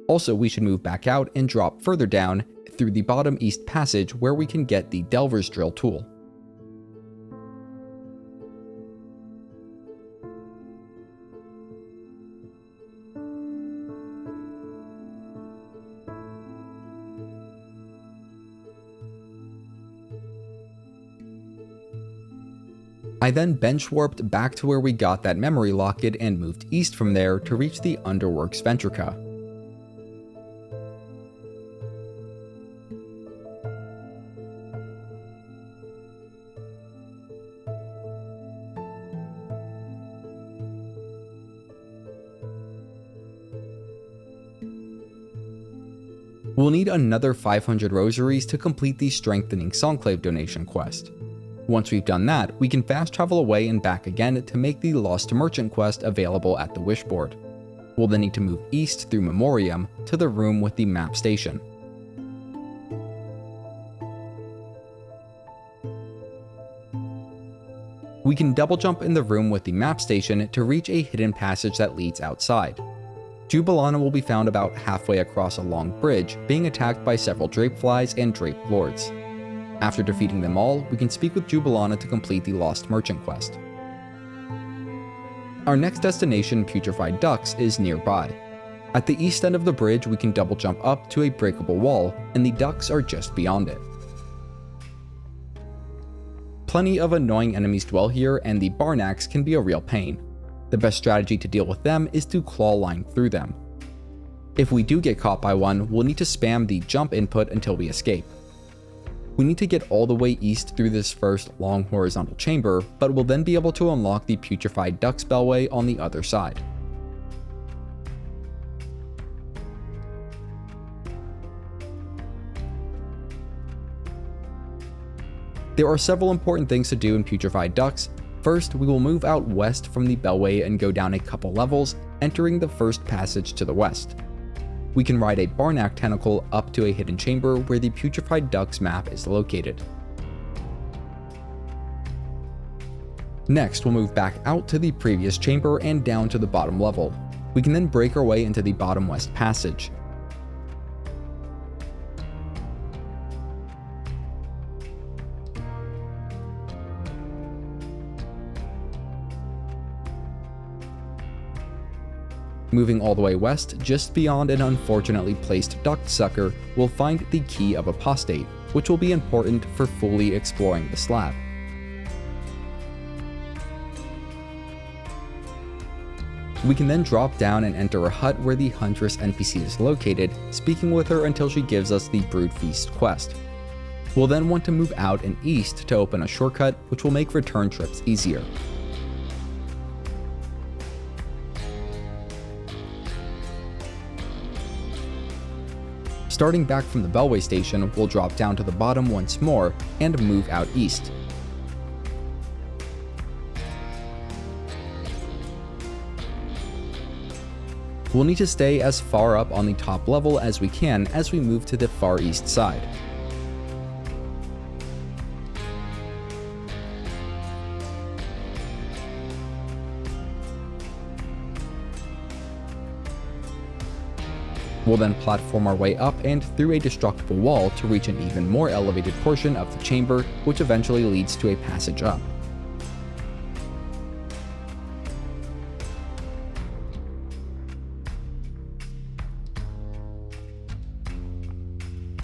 Also, we should move back out and drop further down through the bottom east passage where we can get the Delver's Drill tool. I then bench warped back to where we got that memory locket and moved east from there to reach the Underworks Ventrica. We'll need another 500 Rosaries to complete the Strengthening Songclave donation quest. Once we've done that, we can fast travel away and back again to make the Lost Merchant quest available at the Wishboard. We'll then need to move east through Memoriam to the room with the map station. We can double jump in the room with the map station to reach a hidden passage that leads outside. Jubilana will be found about halfway across a long bridge, being attacked by several Drapeflies and Drape Lords. After defeating them all, we can speak with Jubilana to complete the Lost Merchant quest. Our next destination, Putrefied Ducts, is nearby. At the east end of the bridge, we can double jump up to a breakable wall, and the ducts are just beyond it. Plenty of annoying enemies dwell here, and the Barnax can be a real pain. The best strategy to deal with them is to Clawline through them. If we do get caught by one, we'll need to spam the jump input until we escape. We need to get all the way east through this first long horizontal chamber, but we'll then be able to unlock the Putrefied Ducts Bellway on the other side. There are several important things to do in Putrefied Ducts. First, we will move out west from the Bellway and go down a couple levels, entering the first passage to the west. We can ride a Barnack tentacle up to a hidden chamber where the Putrefied Ducts map is located. Next, we'll move back out to the previous chamber and down to the bottom level. We can then break our way into the bottom west passage. Moving all the way west, just beyond an unfortunately placed duct sucker, we'll find the Key of Apostate, which will be important for fully exploring the slab. We can then drop down and enter a hut where the Huntress NPC is located, speaking with her until she gives us the Brood Feast quest. We'll then want to move out and east to open a shortcut, which will make return trips easier. Starting back from the Bellway station, we'll drop down to the bottom once more and move out east. We'll need to stay as far up on the top level as we can as we move to the far east side. We'll then platform our way up and through a destructible wall to reach an even more elevated portion of the chamber, which eventually leads to a passage up.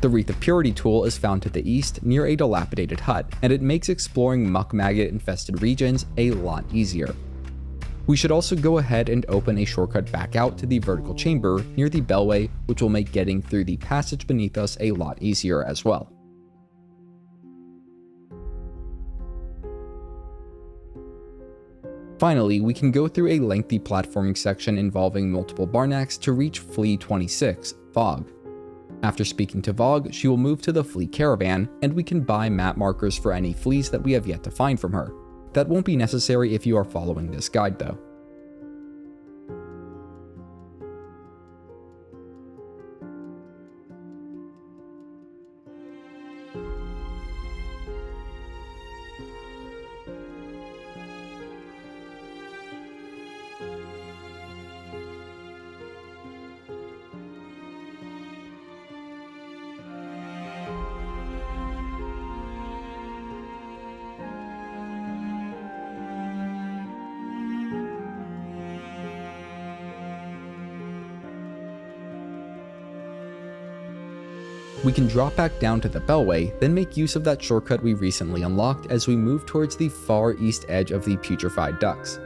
The Wreath of Purity tool is found to the east near a dilapidated hut, and it makes exploring muck maggot infested regions a lot easier. We should also go ahead and open a shortcut back out to the vertical chamber near the bellway, which will make getting through the passage beneath us a lot easier as well. Finally, we can go through a lengthy platforming section involving multiple Barnacks to reach Flea 26, Vogue. After speaking to Vogue, she will move to the Flea caravan, and we can buy map markers for any fleas that we have yet to find from her. That won't be necessary if you are following this guide though. We can drop back down to the bellway, then make use of that shortcut we recently unlocked as we move towards the far east edge of the Putrefied Ducts.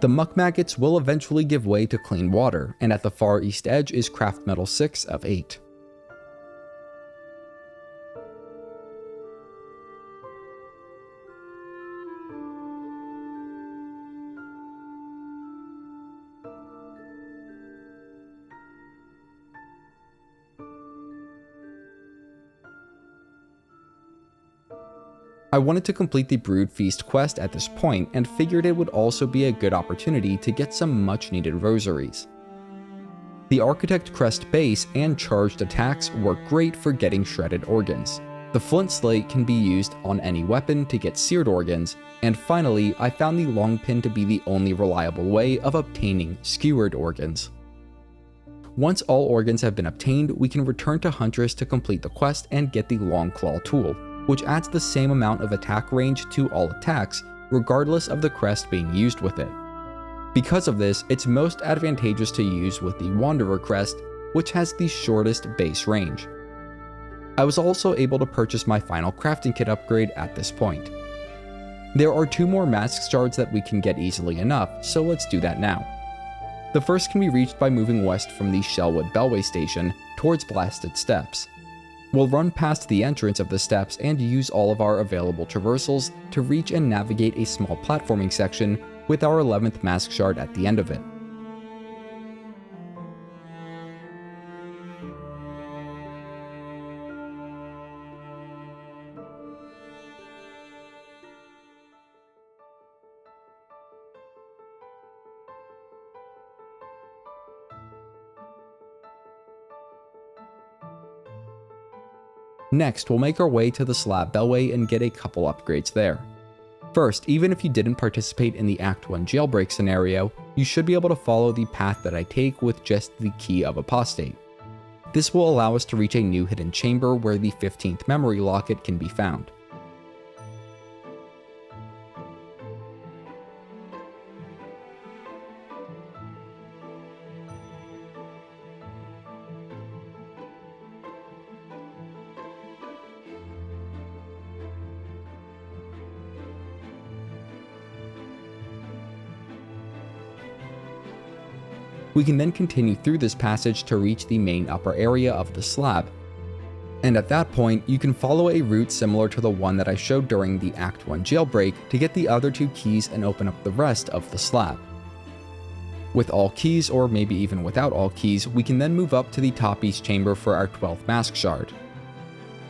The muck maggots will eventually give way to clean water, and at the far east edge is Craftmetal 6 of 8. I wanted to complete the Brood Feast quest at this point and figured it would also be a good opportunity to get some much needed rosaries. The Architect Crest base and charged attacks work great for getting shredded organs. The Flint Slate can be used on any weapon to get seared organs, and finally I found the long pin to be the only reliable way of obtaining skewered organs. Once all organs have been obtained, we can return to Huntress to complete the quest and get the Long Claw tool, which adds the same amount of attack range to all attacks, regardless of the crest being used with it. Because of this, it's most advantageous to use with the Wanderer crest, which has the shortest base range. I was also able to purchase my final crafting kit upgrade at this point. There are 2 more mask shards that we can get easily enough, so let's do that now. The first can be reached by moving west from the Shellwood Bellway station towards Blasted Steps. We'll run past the entrance of the steps and use all of our available traversals to reach and navigate a small platforming section with our 11th mask shard at the end of it. Next, we'll make our way to the Slab Bellway and get a couple upgrades there. First, even if you didn't participate in the Act 1 jailbreak scenario, you should be able to follow the path that I take with just the Key of Apostate. This will allow us to reach a new hidden chamber where the 15th memory locket can be found. We can then continue through this passage to reach the main upper area of the slab. And at that point, you can follow a route similar to the one that I showed during the Act 1 jailbreak to get the other 2 keys and open up the rest of the slab. With all keys, or maybe even without all keys, we can then move up to the top east chamber for our 12th mask shard.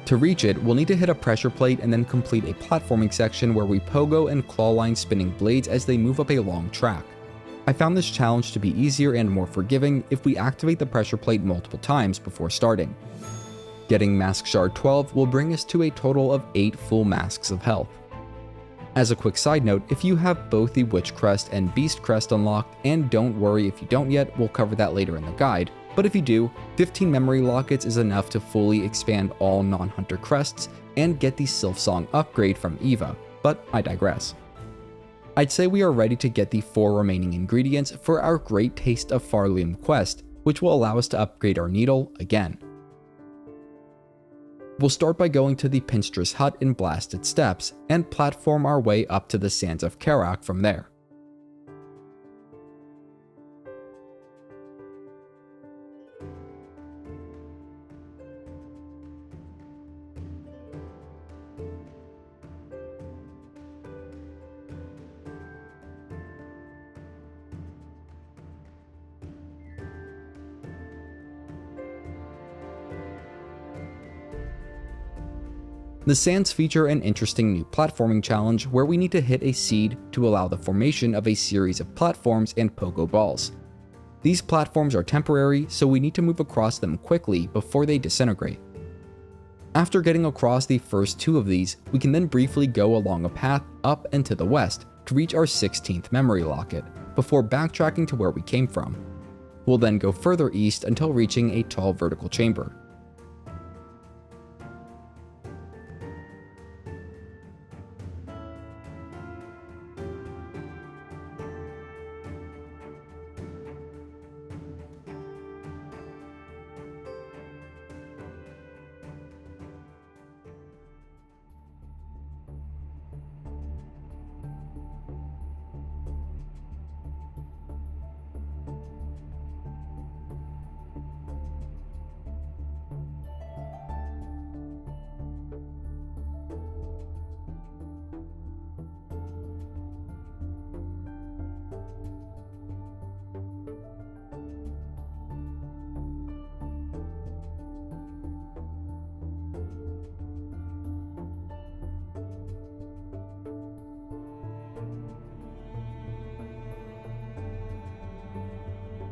To reach it, we'll need to hit a pressure plate and then complete a platforming section where we pogo and clawline spinning blades as they move up a long track. I found this challenge to be easier and more forgiving if we activate the pressure plate multiple times before starting. Getting Mask Shard 12 will bring us to a total of 8 full masks of health. As a quick side note, if you have both the Witch Crest and Beast Crest unlocked, and don't worry if you don't yet, we'll cover that later in the guide, but if you do, 15 memory lockets is enough to fully expand all non-hunter crests and get the Silksong upgrade from Eva, but I digress. I'd say we are ready to get the 4 remaining ingredients for our Great Taste of Pharloom quest, which will allow us to upgrade our needle again. We'll start by going to the Pinstress Hut in Blasted Steppes, and platform our way up to the Sands of Karak from there. The sands feature an interesting new platforming challenge where we need to hit a seed to allow the formation of a series of platforms and pogo balls. These platforms are temporary, so we need to move across them quickly before they disintegrate. After getting across the first 2 of these, we can then briefly go along a path up and to the west to reach our 16th memory locket, before backtracking to where we came from. We'll then go further east until reaching a tall vertical chamber.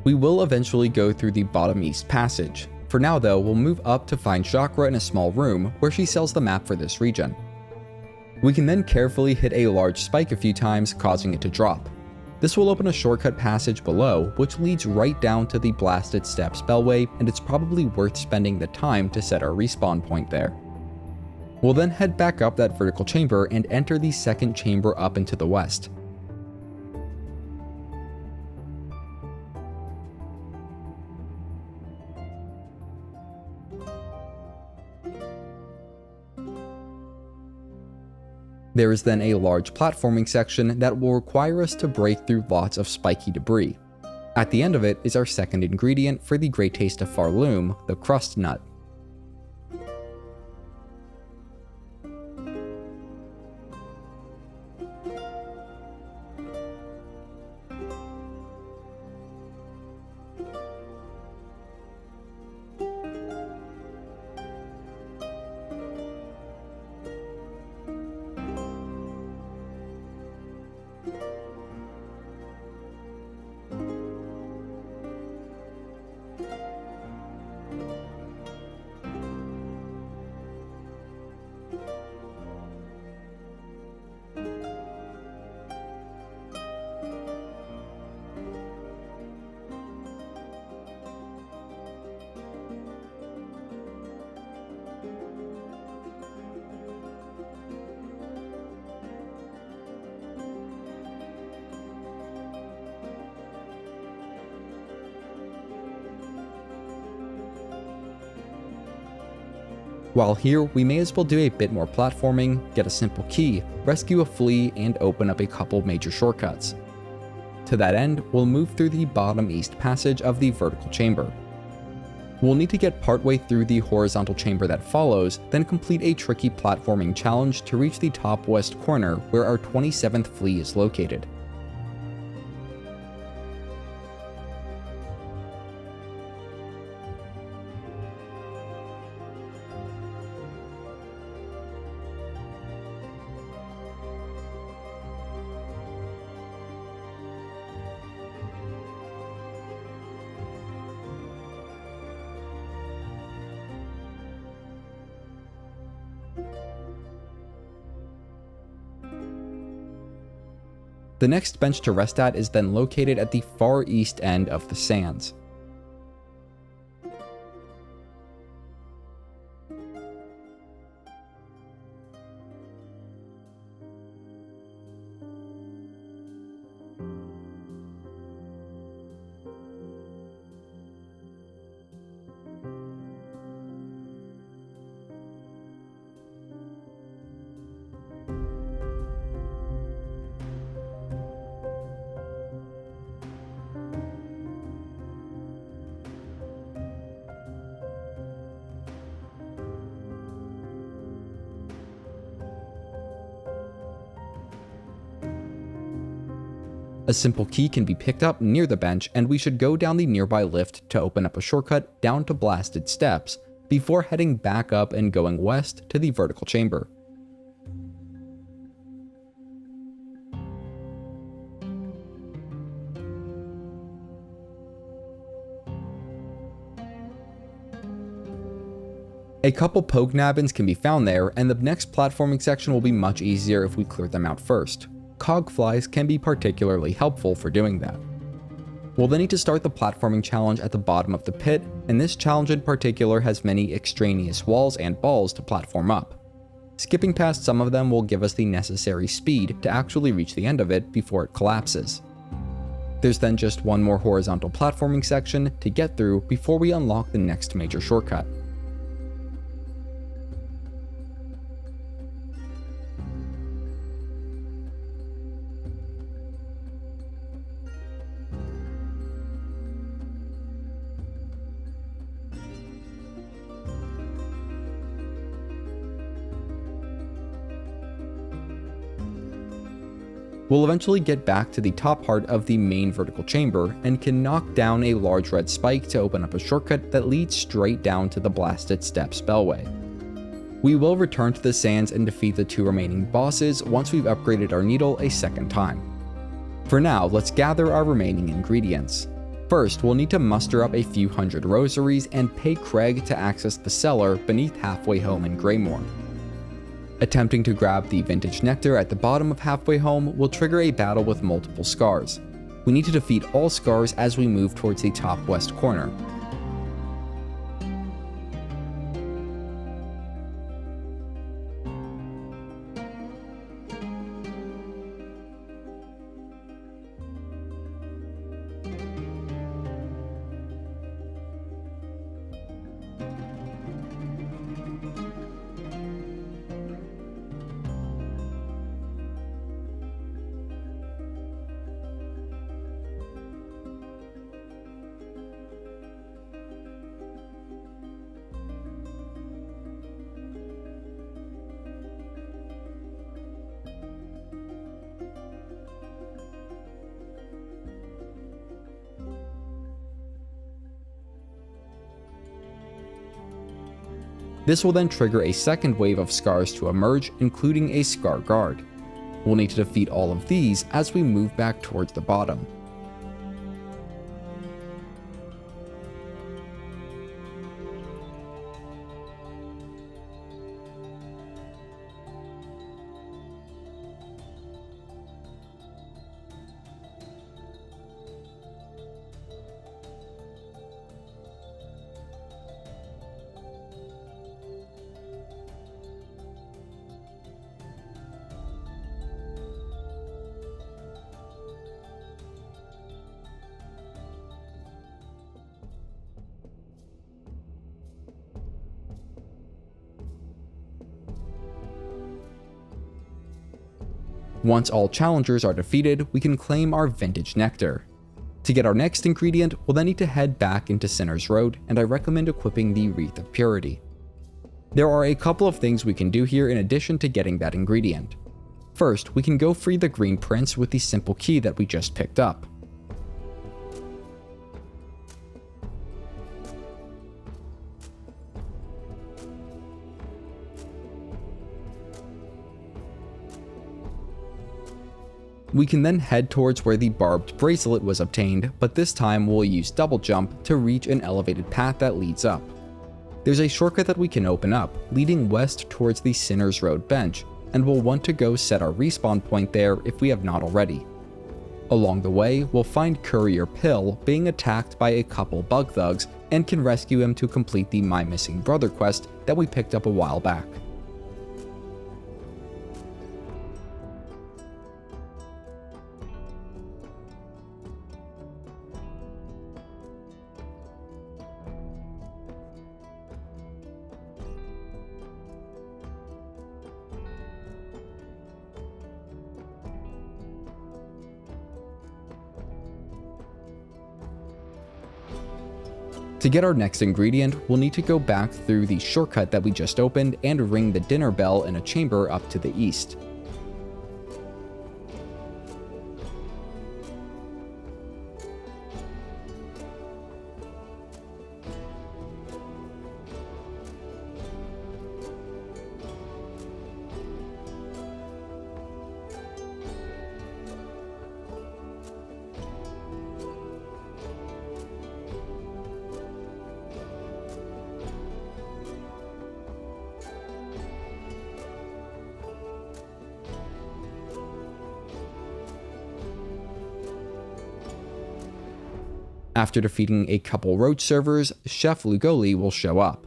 We will eventually go through the bottom east passage. For now though, we'll move up to find Chakra in a small room where she sells the map for this region. We can then carefully hit a large spike a few times, causing it to drop. This will open a shortcut passage below, which leads right down to the Blasted Steppes Bellway, and it's probably worth spending the time to set our respawn point there. We'll then head back up that vertical chamber and enter the second chamber up into the west. There is then a large platforming section that will require us to break through lots of spiky debris. At the end of it is our second ingredient for the Great Taste of Pharloom, the Crust Nut. While here, we may as well do a bit more platforming, get a simple key, rescue a flea, and open up a couple major shortcuts. To that end, we'll move through the bottom east passage of the vertical chamber. We'll need to get partway through the horizontal chamber that follows, then complete a tricky platforming challenge to reach the top west corner where our 27th Flea is located. The next bench to rest at is then located at the far east end of the sands. A simple key can be picked up near the bench, and we should go down the nearby lift to open up a shortcut down to blasted steps, before heading back up and going west to the vertical chamber. A couple Pognabbins can be found there, and the next platforming section will be much easier if we clear them out first. Cogflies can be particularly helpful for doing that. We'll then need to start the platforming challenge at the bottom of the pit, and this challenge in particular has many extraneous walls and balls to platform up. Skipping past some of them will give us the necessary speed to actually reach the end of it before it collapses. There's then just one more horizontal platforming section to get through before we unlock the next major shortcut. We'll eventually get back to the top part of the main vertical chamber and can knock down a large red spike to open up a shortcut that leads straight down to the blasted steps bellway. We will return to the sands and defeat the two remaining bosses once we've upgraded our needle a second time. For now, let's gather our remaining ingredients. First, we'll need to muster up a few hundred rosaries and pay Craig to access the cellar beneath Halfway Home in Greymore. Attempting to grab the vintage nectar at the bottom of Halfway Home will trigger a battle with multiple scars. We need to defeat all scars as we move towards the top west corner. This will then trigger a second wave of scars to emerge, including a scar guard. We'll need to defeat all of these as we move back towards the bottom. Once all challengers are defeated, we can claim our vintage nectar. To get our next ingredient, we'll then need to head back into Sinner's Road, and I recommend equipping the Wreath of Purity. There are a couple of things we can do here in addition to getting that ingredient. First, we can go free the Green Prince with the simple key that we just picked up. We can then head towards where the barbed bracelet was obtained, but this time we'll use double jump to reach an elevated path that leads up. There's a shortcut that we can open up, leading west towards the Sinner's Road bench, and we'll want to go set our respawn point there if we have not already. Along the way, we'll find Courier Pill being attacked by a couple bug thugs and can rescue him to complete the My Missing Brother quest that we picked up a while back. To get our next ingredient, we'll need to go back through the shortcut that we just opened and ring the dinner bell in a chamber up to the east. After defeating a couple roach servers, Chef Lugoli will show up.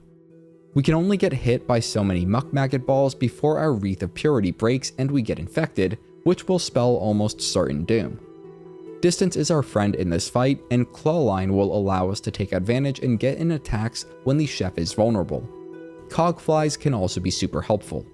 We can only get hit by so many muck maggot balls before our Wreath of Purity breaks and we get infected, which will spell almost certain doom. Distance is our friend in this fight, and Clawline will allow us to take advantage and get in attacks when the chef is vulnerable. Cogflies can also be super helpful.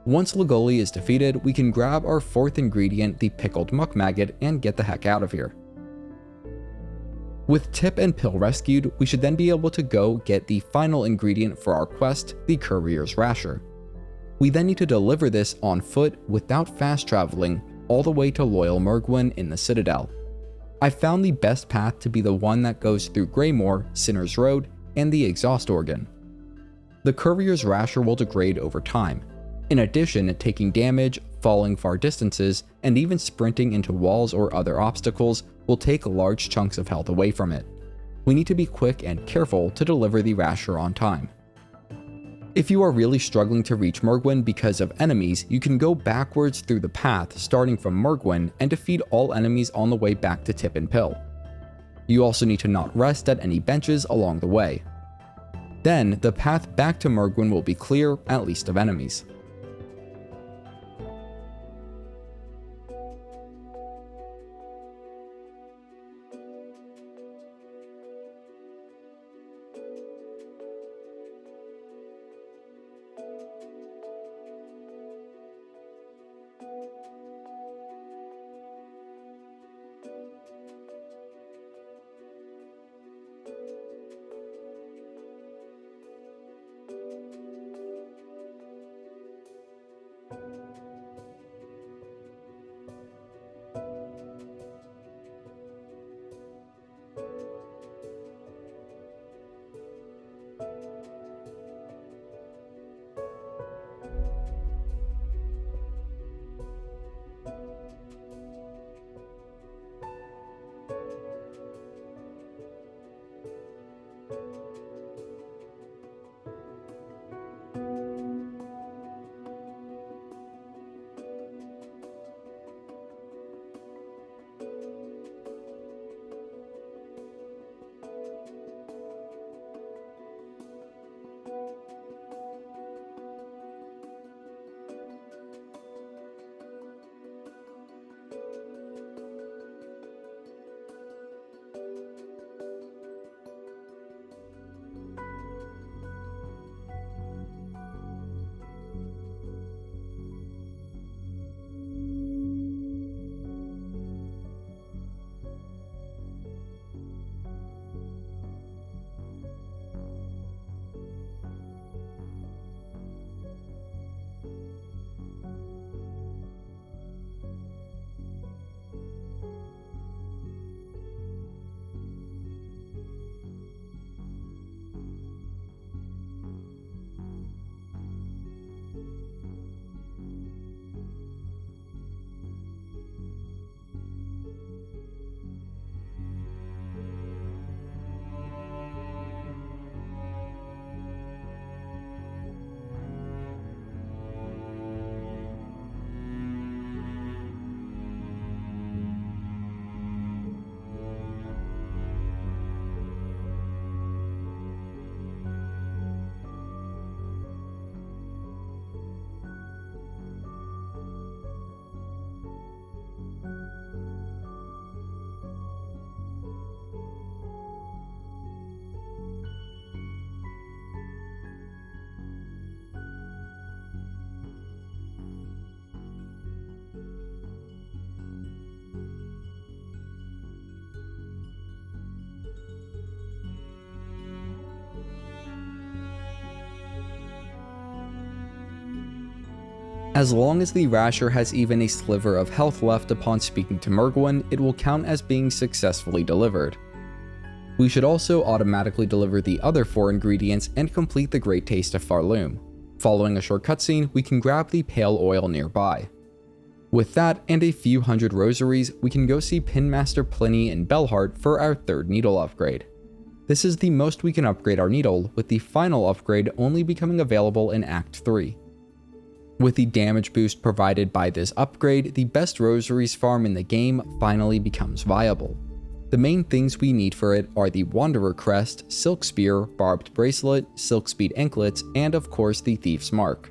Once Lugoli is defeated, we can grab our fourth ingredient, the pickled muck maggot, and get the heck out of here. With Tip and Pill rescued, we should then be able to go get the final ingredient for our quest, the Courier's Rasher. We then need to deliver this on foot without fast traveling all the way to Loyal Mergwyn in the Citadel. I found the best path to be the one that goes through Greymoor, Sinner's Road, and the Exhaust Organ. The Courier's Rasher will degrade over time. In addition, taking damage, falling far distances, and even sprinting into walls or other obstacles will take large chunks of health away from it. We need to be quick and careful to deliver the Rasher on time. If you are really struggling to reach Mergwyn because of enemies, you can go backwards through the path starting from Mergwyn and defeat all enemies on the way back to Tip and Pill. You also need to not rest at any benches along the way. Then, the path back to Mergwyn will be clear, at least of enemies. As long as the Rasher has even a sliver of health left upon speaking to Murgwin, it will count as being successfully delivered. We should also automatically deliver the other 4 ingredients and complete the Great Taste of Pharloom. Following a short cutscene, we can grab the pale oil nearby. With that and a few hundred rosaries, we can go see Pinmaster Pliny in Bellheart for our 3rd needle upgrade. This is the most we can upgrade our needle, with the final upgrade only becoming available in Act 3. With the damage boost provided by this upgrade, the best rosaries farm in the game finally becomes viable. The main things we need for it are the Wanderer Crest, Silk Spear, Barbed Bracelet, Silk Speed Anklets, and of course the Thief's Mark.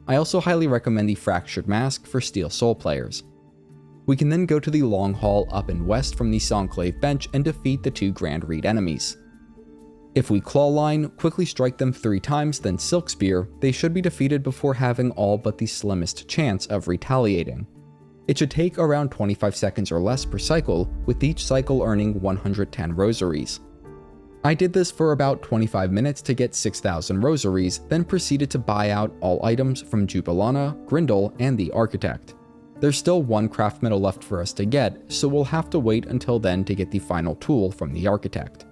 I also highly recommend the Fractured Mask for Steel Soul players. We can then go to the Long Hall up and west from the Songclave bench and defeat the 2 Grand Reed enemies. If we Clawline, quickly strike them 3 times, then Silk Spear, they should be defeated before having all but the slimmest chance of retaliating. It should take around 25 seconds or less per cycle, with each cycle earning 110 rosaries. I did this for about 25 minutes to get 6,000 rosaries, then proceeded to buy out all items from Jubilana, Grindle, and the Architect. There's still 1 Craftmetal left for us to get, so we'll have to wait until then to get the final tool from the Architect.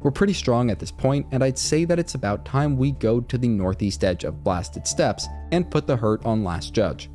We're pretty strong at this point, and I'd say that it's about time we go to the northeast edge of Blasted Steppes and put the hurt on Last Judge.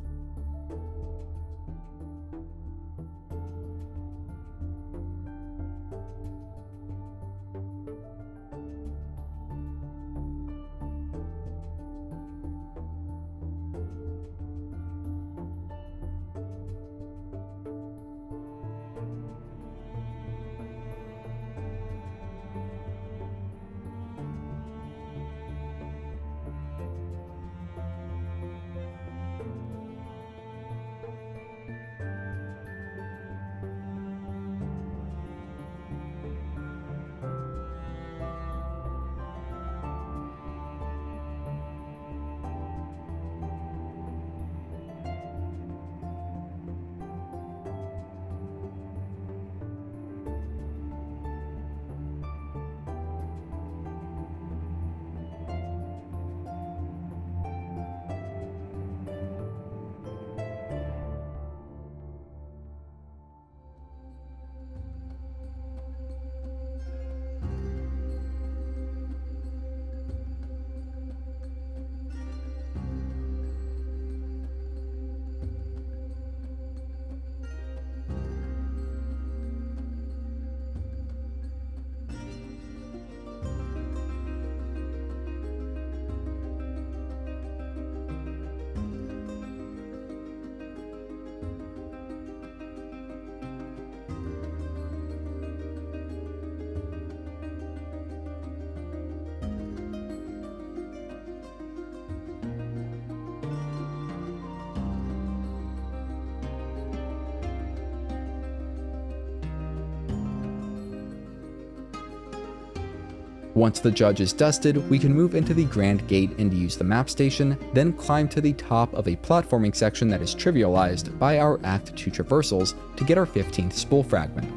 Once the judge is dusted, we can move into the Grand Gate and use the map station, then climb to the top of a platforming section that is trivialized by our Act 2 traversals to get our 15th Spool Fragment.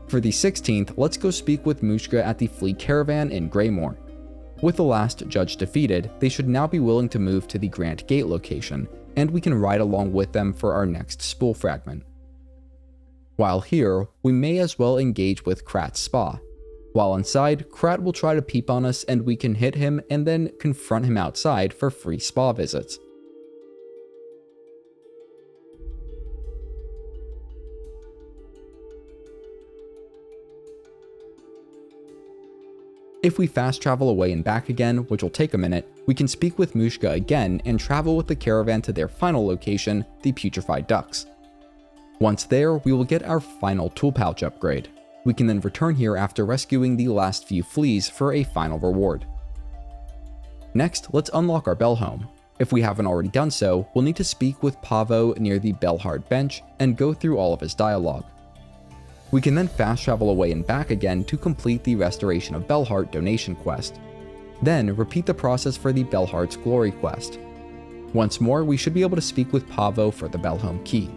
For the 16th, let's go speak with Mushka at the Flea Caravan in Greymoor. With the last judge defeated, they should now be willing to move to the Grand Gate location, and we can ride along with them for our next Spool Fragment. While here, we may as well engage with Krat's spa. While inside, Krat will try to peep on us and we can hit him and then confront him outside for free spa visits. If we fast travel away and back again, which will take a minute, we can speak with Mushka again and travel with the caravan to their final location, the Putrefied Ducks. Once there, we will get our final tool pouch upgrade. We can then return here after rescuing the last few fleas for a final reward. Next, let's unlock our bell home. If we haven't already done so, we'll need to speak with Pavo near the Bellhard bench and go through all of his dialogue. We can then fast travel away and back again to complete the Restoration of Bellhart donation quest. Then repeat the process for the Bellhart's Glory quest. Once more, we should be able to speak with Pavo for the Bellhome key.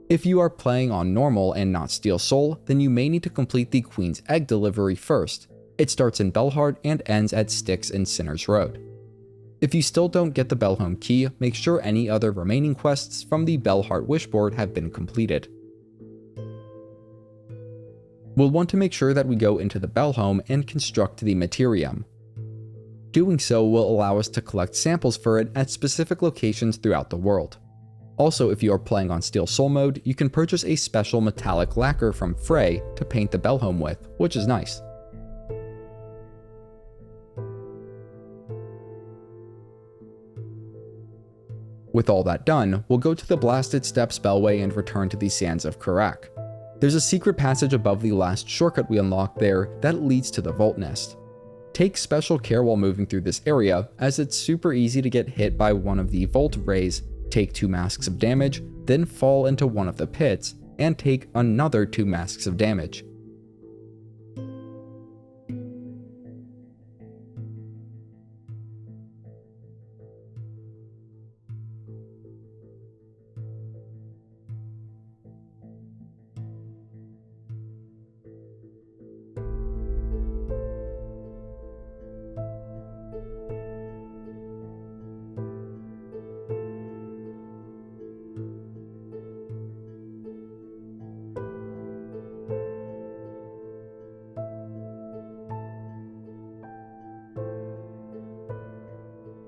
If you are playing on normal and not Steel Soul, then you may need to complete the Queen's Egg delivery first. It starts in Bellhard and ends at Styx and Sinner's Road. If you still don't get the Bellhome key, make sure any other remaining quests from the Bellhart Wishboard have been completed. We'll want to make sure that we go into the Bellhome and construct the Materium. Doing so will allow us to collect samples for it at specific locations throughout the world. Also, if you are playing on Steel Soul mode, you can purchase a special metallic lacquer from Frey to paint the Bellhome with, which is nice. With all that done, we'll go to the Blasted Steps Bellway and return to the Sands of Karak. There's a secret passage above the last shortcut we unlocked there that leads to the Vault Nest. Take special care while moving through this area, as it's super easy to get hit by one of the Vault Rays, take 2 masks of damage, then fall into one of the pits, and take another 2 masks of damage.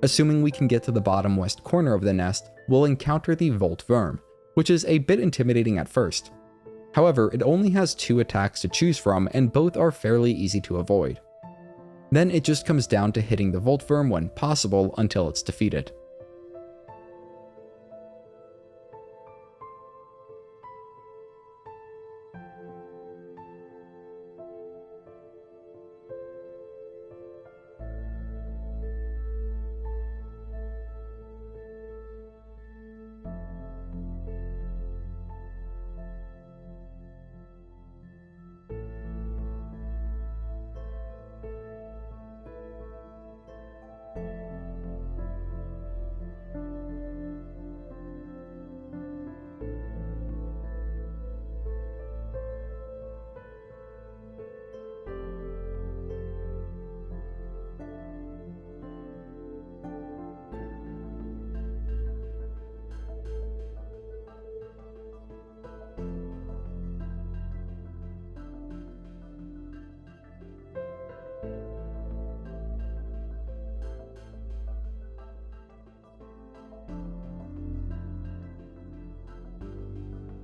Assuming we can get to the bottom west corner of the nest, we'll encounter the Volt Worm, which is a bit intimidating at first. However, it only has 2 attacks to choose from and both are fairly easy to avoid. Then it just comes down to hitting the Volt Worm when possible until it's defeated.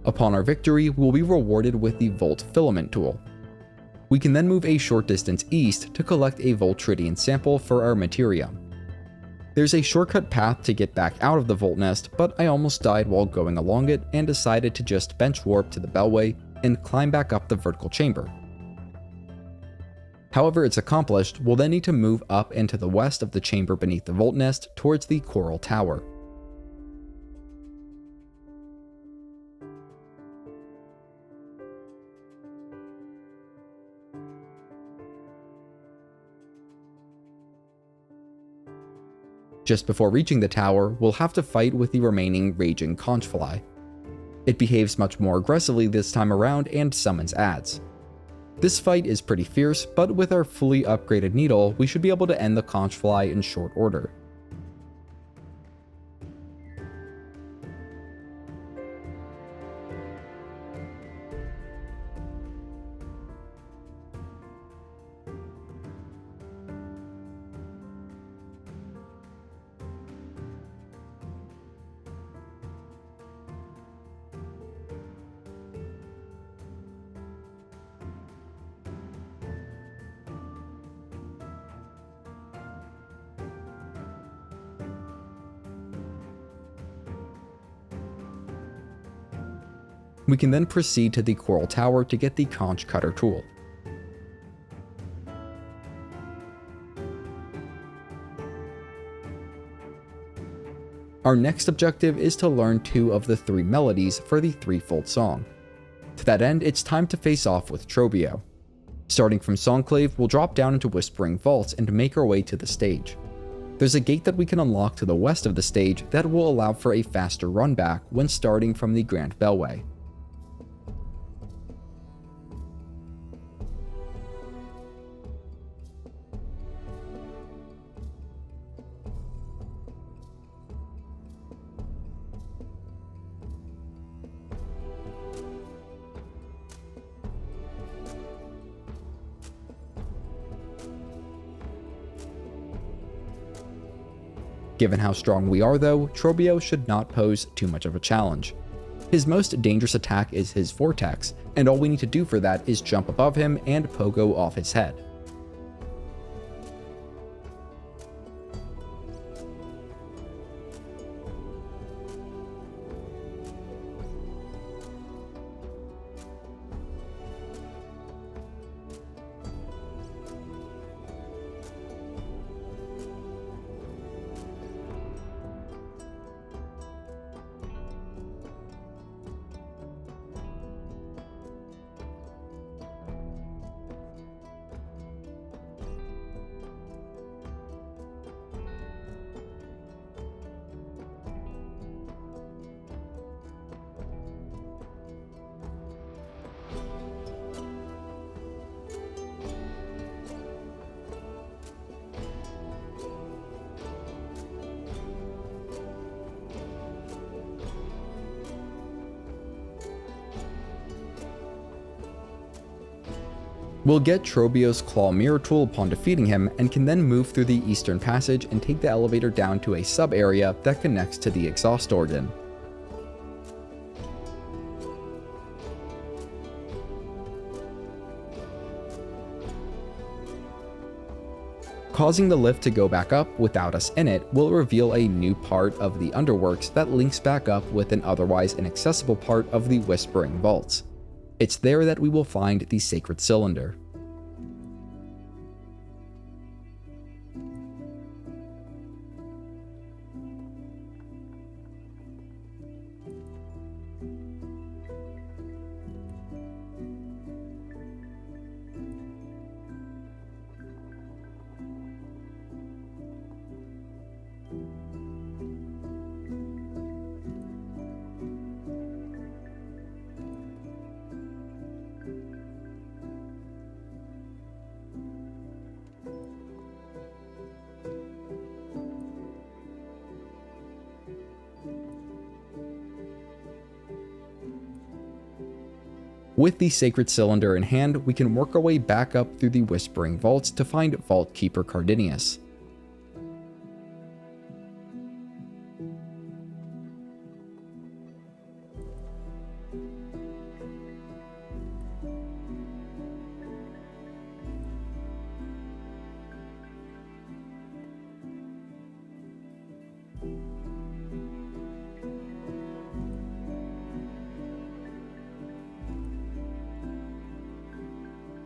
Upon our victory, we'll be rewarded with the Volt Filament tool. We can then move a short distance east to collect a Voltridian sample for our Materium. There's a shortcut path to get back out of the Volt Nest, but I almost died while going along it and decided to just bench warp to the Bellway and climb back up the vertical chamber. However it's accomplished, we'll then need to move up into the west of the chamber beneath the Volt Nest towards the Coral Tower. Just before reaching the tower, we'll have to fight with the remaining raging Conchfly. It behaves much more aggressively this time around and summons adds. This fight is pretty fierce, but with our fully upgraded needle, we should be able to end the Conchfly in short order. We can then proceed to the Coral Tower to get the Conchcutter Tool. Our next objective is to learn 2 of the 3 melodies for the threefold song. To that end, it's time to face off with Trobio. Starting from Songclave, we'll drop down into Whispering Vaults and make our way to the stage. There's a gate that we can unlock to the west of the stage that will allow for a faster run back when starting from the Grand Bellway. Given how strong we are though, Trobio should not pose too much of a challenge. His most dangerous attack is his Vortex, and all we need to do for that is jump above him and pogo off his head. We'll get Trobio's Claw Mirror Tool upon defeating him, and can then move through the Eastern Passage and take the elevator down to a sub-area that connects to the exhaust organ. Causing the lift to go back up without us in it will reveal a new part of the Underworks that links back up with an otherwise inaccessible part of the Whispering Vaults. It's there that we will find the Sacred Cylinder. With the Sacred Cylinder in hand, we can work our way back up through the Whispering Vaults to find Vault Keeper Cardinius.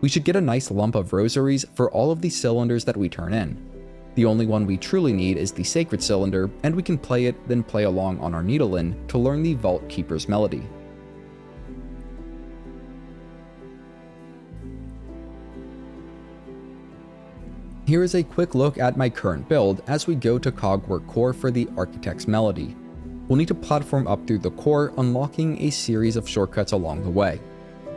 We should get a nice lump of Rosaries for all of the cylinders that we turn in. The only one we truly need is the Sacred Cylinder, and we can play it, then play along on our Needlein to learn the Vault Keeper's melody. Here is a quick look at my current build as we go to Cogwork Core for the Architect's melody. We'll need to platform up through the core, unlocking a series of shortcuts along the way.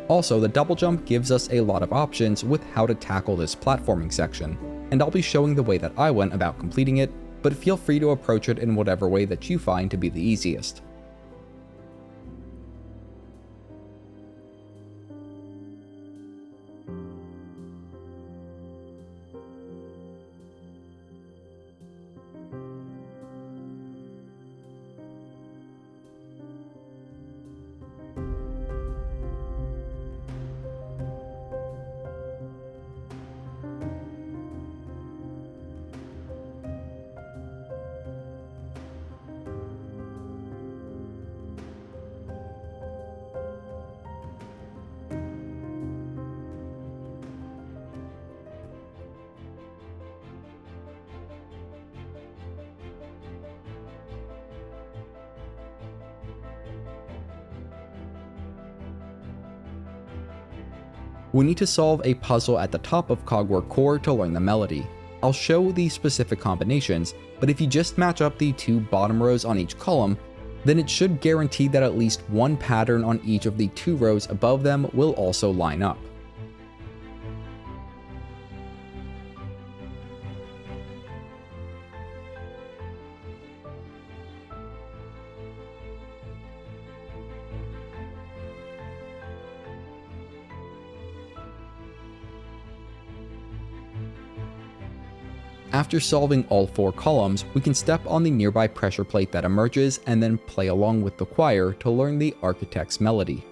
Also, the double jump gives us a lot of options with how to tackle this platforming section, and I'll be showing the way that I went about completing it, but feel free to approach it in whatever way that you find to be the easiest. We need to solve a puzzle at the top of Cogwork core to learn the melody. I'll show the specific combinations, but if you just match up the 2 bottom rows on each column, then it should guarantee that at least one pattern on each of the 2 rows above them will also line up. After solving all 4 columns, we can step on the nearby pressure plate that emerges and then play along with the choir to learn the architect's melody.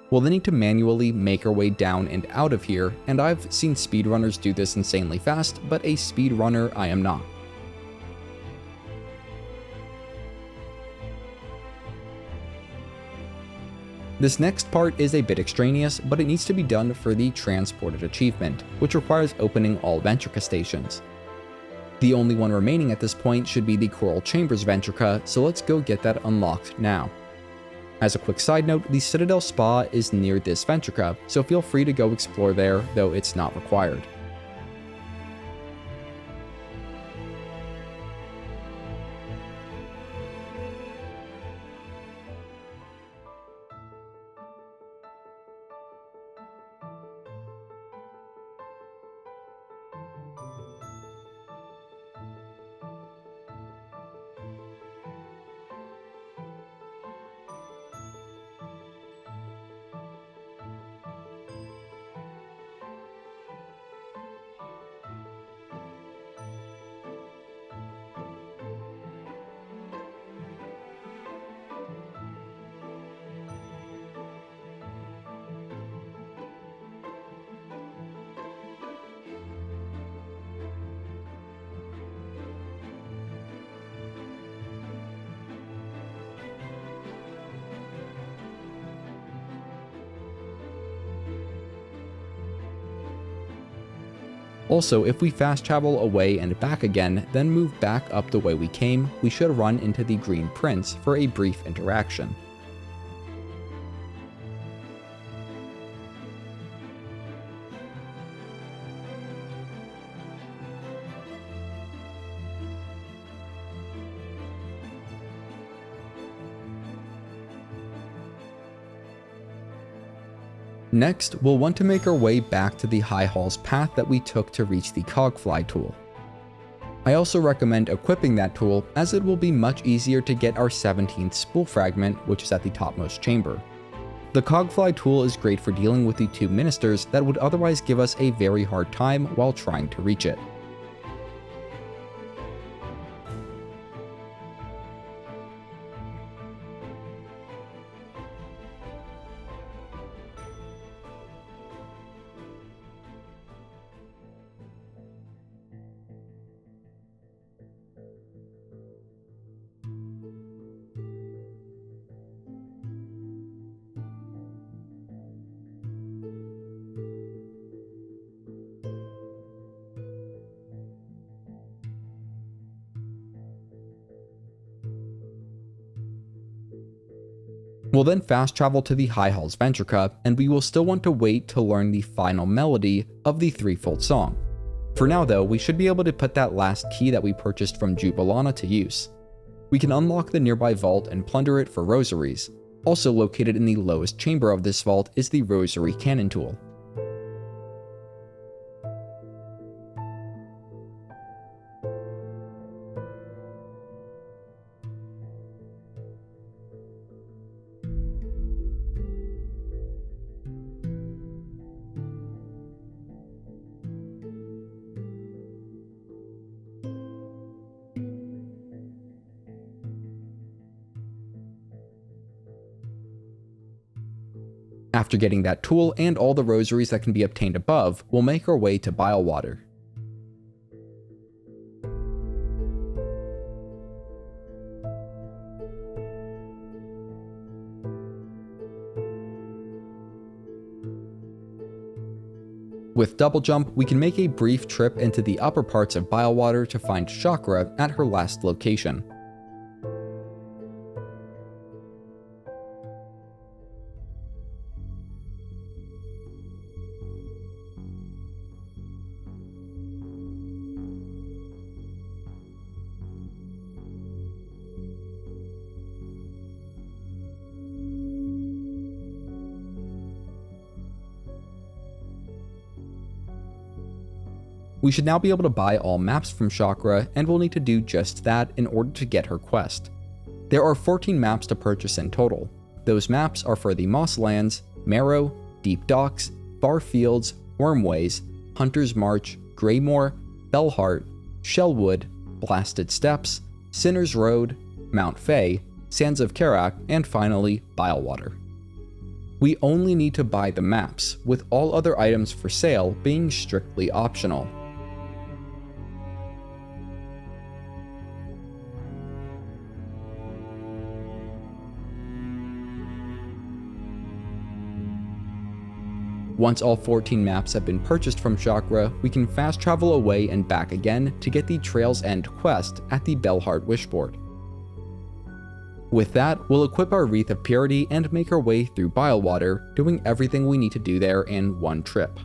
We'll then need to manually make our way down and out of here, and I've seen speedrunners do this insanely fast, but a speedrunner I am not. This next part is a bit extraneous, but it needs to be done for the Transported achievement, which requires opening all Ventrica stations. The only one remaining at this point should be the Coral Chambers Ventrica, so let's go get that unlocked now. As a quick side note, the Citadel Spa is near this Ventrica, so feel free to go explore there, though it's not required. Also, if we fast travel away and back again, then move back up the way we came, we should run into the Green Prince for a brief interaction. Next, we'll want to make our way back to the High Hall's path that we took to reach the Cogfly tool. I also recommend equipping that tool, as it will be much easier to get our 17th Spool Fragment, which is at the topmost chamber. The Cogfly tool is great for dealing with the 2 ministers that would otherwise give us a very hard time while trying to reach it. We'll then fast travel to the High Hall's Ventrica, and we will still want to wait to learn the final melody of the threefold song. For now though, we should be able to put that last key that we purchased from Jubilana to use. We can unlock the nearby vault and plunder it for Rosaries. Also located in the lowest chamber of this vault is the Rosary Cannon tool. After getting that tool and all the rosaries that can be obtained above, we'll make our way to Bilewater. With Double Jump, we can make a brief trip into the upper parts of Bilewater to find Chakra at her last location. We should now be able to buy all maps from Chakra, and we'll need to do just that in order to get her quest. There are 14 maps to purchase in total. Those maps are for the Mosslands, Marrow, Deep Docks, Far Fields, Wormways, Hunter's March, Greymoor, Bellheart, Shellwood, Blasted Steppes, Sinner's Road, Mount Fay, Sands of Karak, and finally, Bylewater. We only need to buy the maps, with all other items for sale being strictly optional. Once all 14 maps have been purchased from Chakra, we can fast travel away and back again to get the Trail's End quest at the Bellheart Wishboard. With that, we'll equip our Wreath of Purity and make our way through Bylewater, doing everything we need to do there in one trip.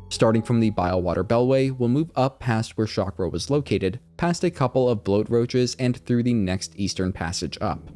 Starting from the Bylewater Bellway, we'll move up past where Chakra was located, past a couple of bloat roaches and through the next eastern passage up.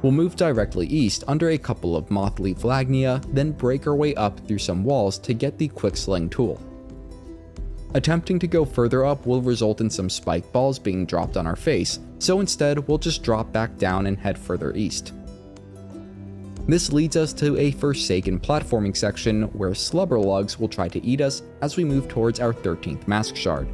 We'll move directly east under a couple of Mothleaf Lagnia, then break our way up through some walls to get the Quicksling tool. Attempting to go further up will result in some spike balls being dropped on our face, so instead we'll just drop back down and head further east. This leads us to a Forsaken platforming section where Slubberlugs will try to eat us as we move towards our 13th Mask Shard.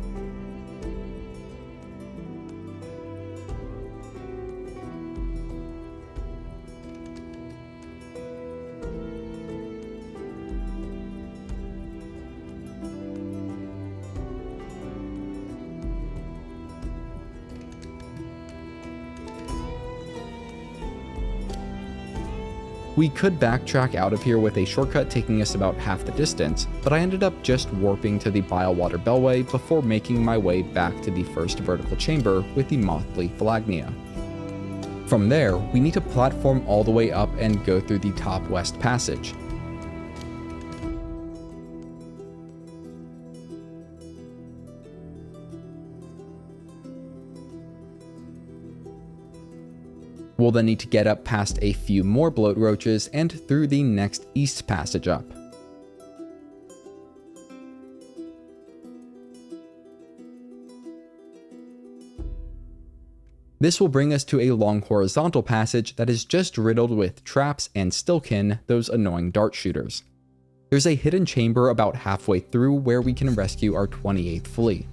We could backtrack out of here with a shortcut taking us about half the distance, but I ended up just warping to the Bylewater Bellway before making my way back to the first vertical chamber with the Mothleaf Lagnia. From there, we need to platform all the way up and go through the top west passage. We'll then need to get up past a few more bloat roaches and through the next east passage up. This will bring us to a long horizontal passage that is just riddled with traps and Stilkin, those annoying dart shooters. There's a hidden chamber about halfway through where we can rescue our 28th Flea.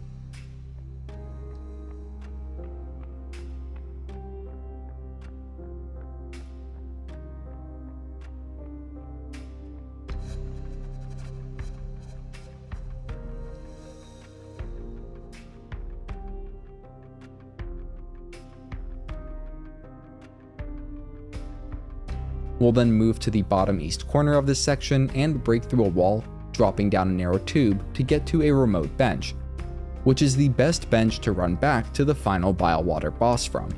We'll then move to the bottom east corner of this section and break through a wall, dropping down a narrow tube to get to a remote bench, which is the best bench to run back to the final Bylewater boss from.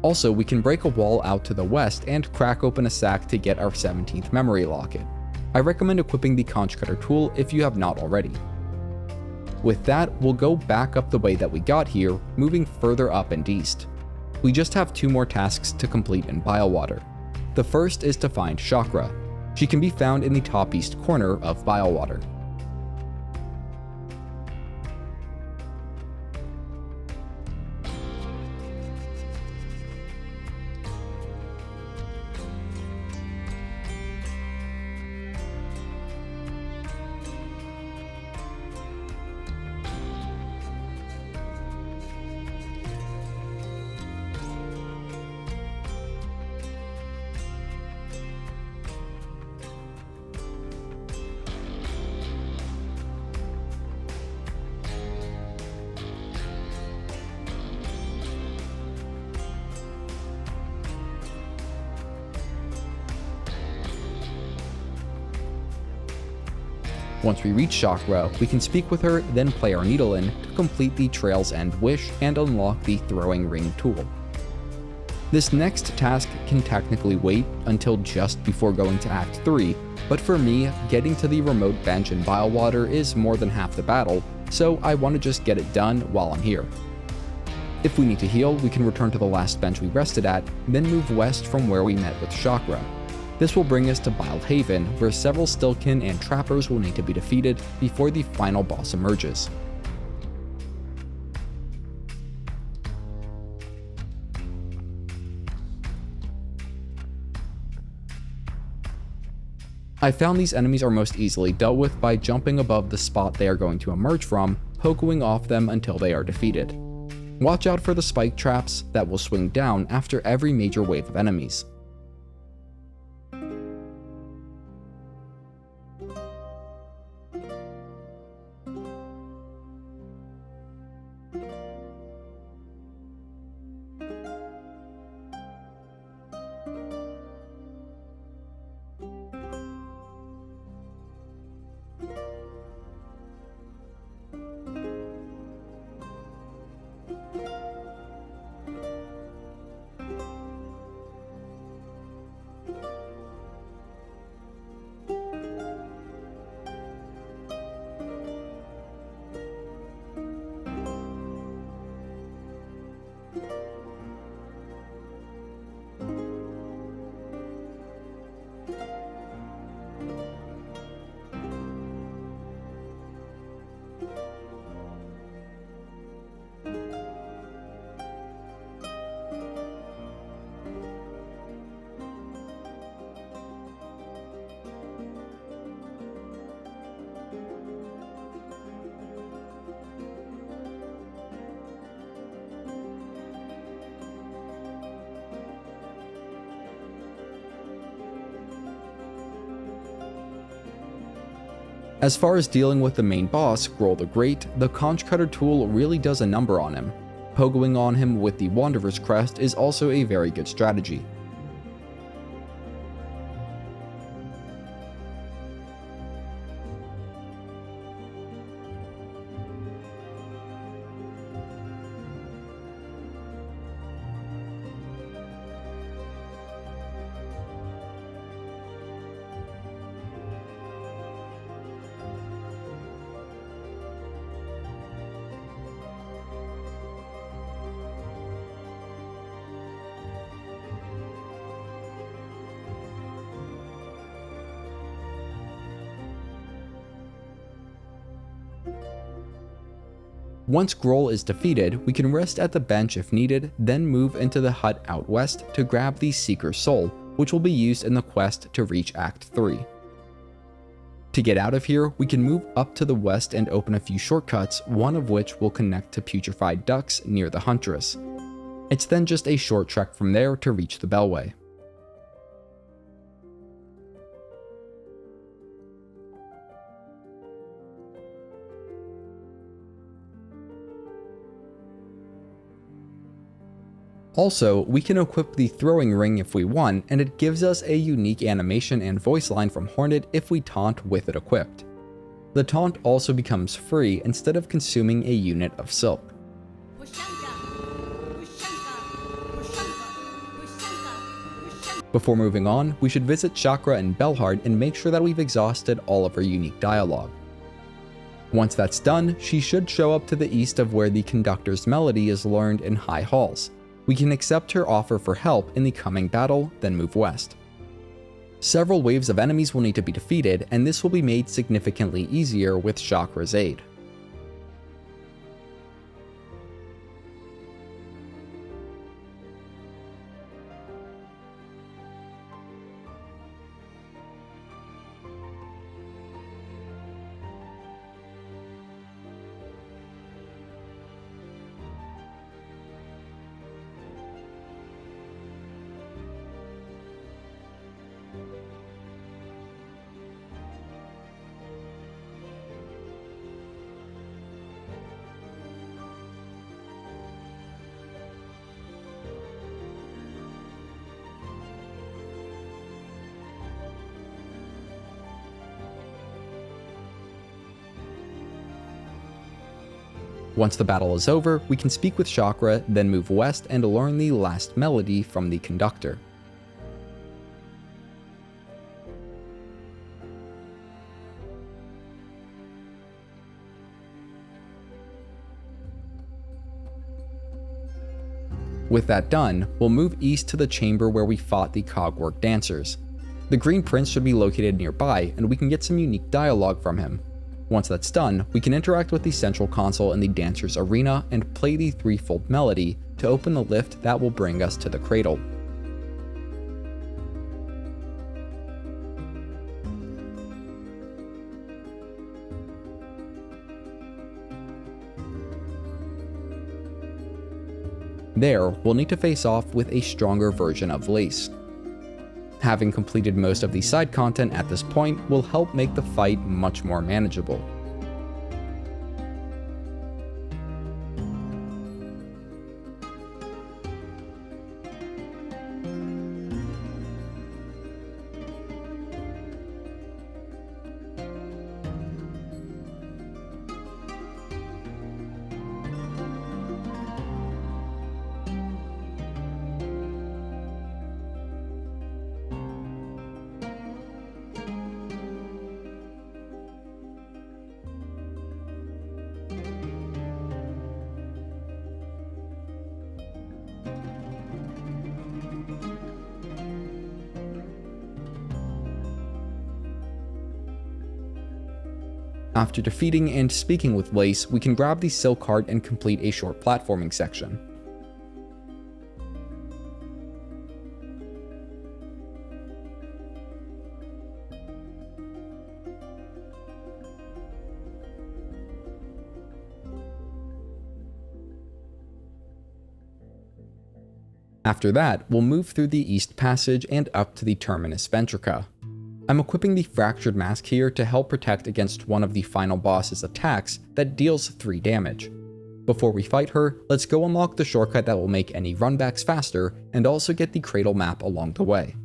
Also, we can break a wall out to the west and crack open a sack to get our 17th memory locket. I recommend equipping the Conchcutter Tool if you have not already. With that, we'll go back up the way that we got here, moving further up and east. We just have 2 more tasks to complete in Bylewater. The first is to find Chakra. She can be found in the top east corner of Bylewater. Once we reach Chakra, we can speak with her, then play our needle in to complete the Trail's End wish and unlock the Throwing Ring tool. This next task can technically wait until just before going to Act 3, but for me, getting to the remote bench in Bilewater is more than half the battle, so I want to just get it done while I'm here. If we need to heal, we can return to the last bench we rested at, then move west from where we met with Chakra. This will bring us to Bile Haven, where several Stiltkin and Trappers will need to be defeated before the final boss emerges. I found these enemies are most easily dealt with by jumping above the spot they are going to emerge from, pogoing off them until they are defeated. Watch out for the spike traps that will swing down after every major wave of enemies. As far as dealing with the main boss, Groll the Great, the Conchcutter Tool really does a number on him. Pogoing on him with the Wanderer's Crest is also a very good strategy. Once Groll is defeated, we can rest at the bench if needed, then move into the hut out west to grab the Seeker's Soul, which will be used in the quest to reach Act 3. To get out of here, we can move up to the west and open a few shortcuts, one of which will connect to Putrefied Ducks near the Huntress. It's then just a short trek from there to reach the Bellway. Also, we can equip the Throwing Ring if we want, and it gives us a unique animation and voice line from Hornet if we taunt with it equipped. The taunt also becomes free instead of consuming a unit of silk. Before moving on, we should visit Chakra and Bellheart and make sure that we've exhausted all of her unique dialogue. Once that's done, she should show up to the east of where the Conductor's melody is learned in High Halls. We can accept her offer for help in the coming battle, then move west. Several waves of enemies will need to be defeated, and this will be made significantly easier with Chakra's aid. Once the battle is over, we can speak with Chakra, then move west and learn the last melody from the Conductor. With that done, we'll move east to the chamber where we fought the Cogwork dancers. The Green Prince should be located nearby, and we can get some unique dialogue from him. Once that's done, we can interact with the central console in the Dancers Arena and play the threefold melody to open the lift that will bring us to the cradle. There, we'll need to face off with a stronger version of Lace. Having completed most of the side content at this point will help make the fight much more manageable. After defeating and speaking with Lace, we can grab the Silkshot and complete a short platforming section. After that, we'll move through the East Passage and up to the Terminus Ventrica. I'm equipping the Fractured Mask here to help protect against one of the final boss's attacks that deals 3 damage. Before we fight her, let's go unlock the shortcut that will make any runbacks faster and also get the cradle map along the way.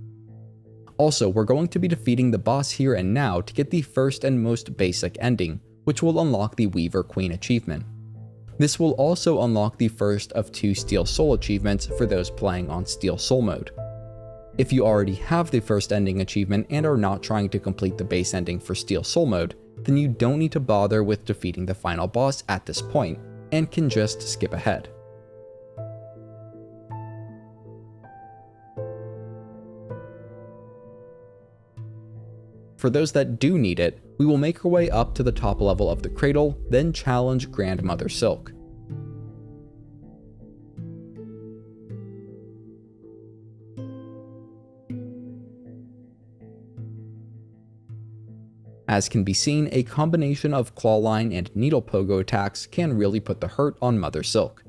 Also, we're going to be defeating the boss here and now to get the first and most basic ending, which will unlock the Weaver Queen achievement. This will also unlock the first of 2 Steel Soul achievements for those playing on Steel Soul mode. If you already have the first ending achievement and are not trying to complete the base ending for Steel Soul mode, then you don't need to bother with defeating the final boss at this point, and can just skip ahead. For those that do need it, we will make our way up to the top level of the cradle, then challenge Grandmother Silk. As can be seen, a combination of Clawline and Needle Pogo attacks can really put the hurt on Mother Silk.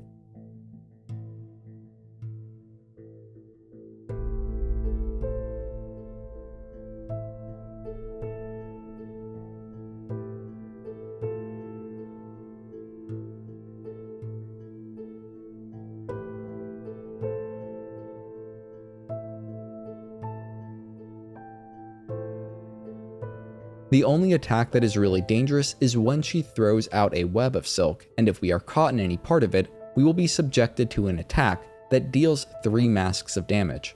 The only attack that is really dangerous is when she throws out a web of silk, and if we are caught in any part of it, we will be subjected to an attack that deals 3 masks of damage.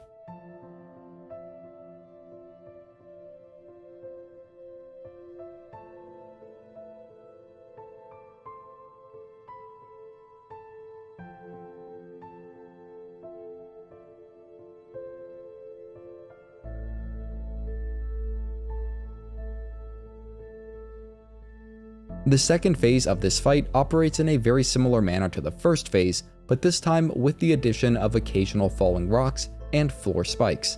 The second phase of this fight operates in a very similar manner to the first phase, but this time with the addition of occasional falling rocks and floor spikes.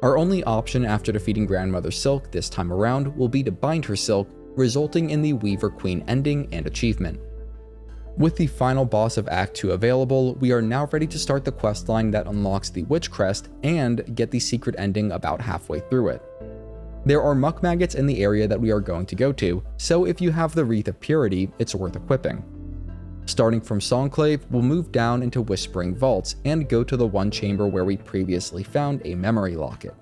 Our only option after defeating Grandmother Silk this time around will be to bind her silk, resulting in the Weaver Queen ending and achievement. With the final boss of Act 2 available, we are now ready to start the questline that unlocks the Witch Crest and get the secret ending about halfway through it. There are muck maggots in the area that we are going to go to, so if you have the Wreath of Purity, it's worth equipping. Starting from Songclave, we'll move down into Whispering Vaults and go to the one chamber where we previously found a memory locket.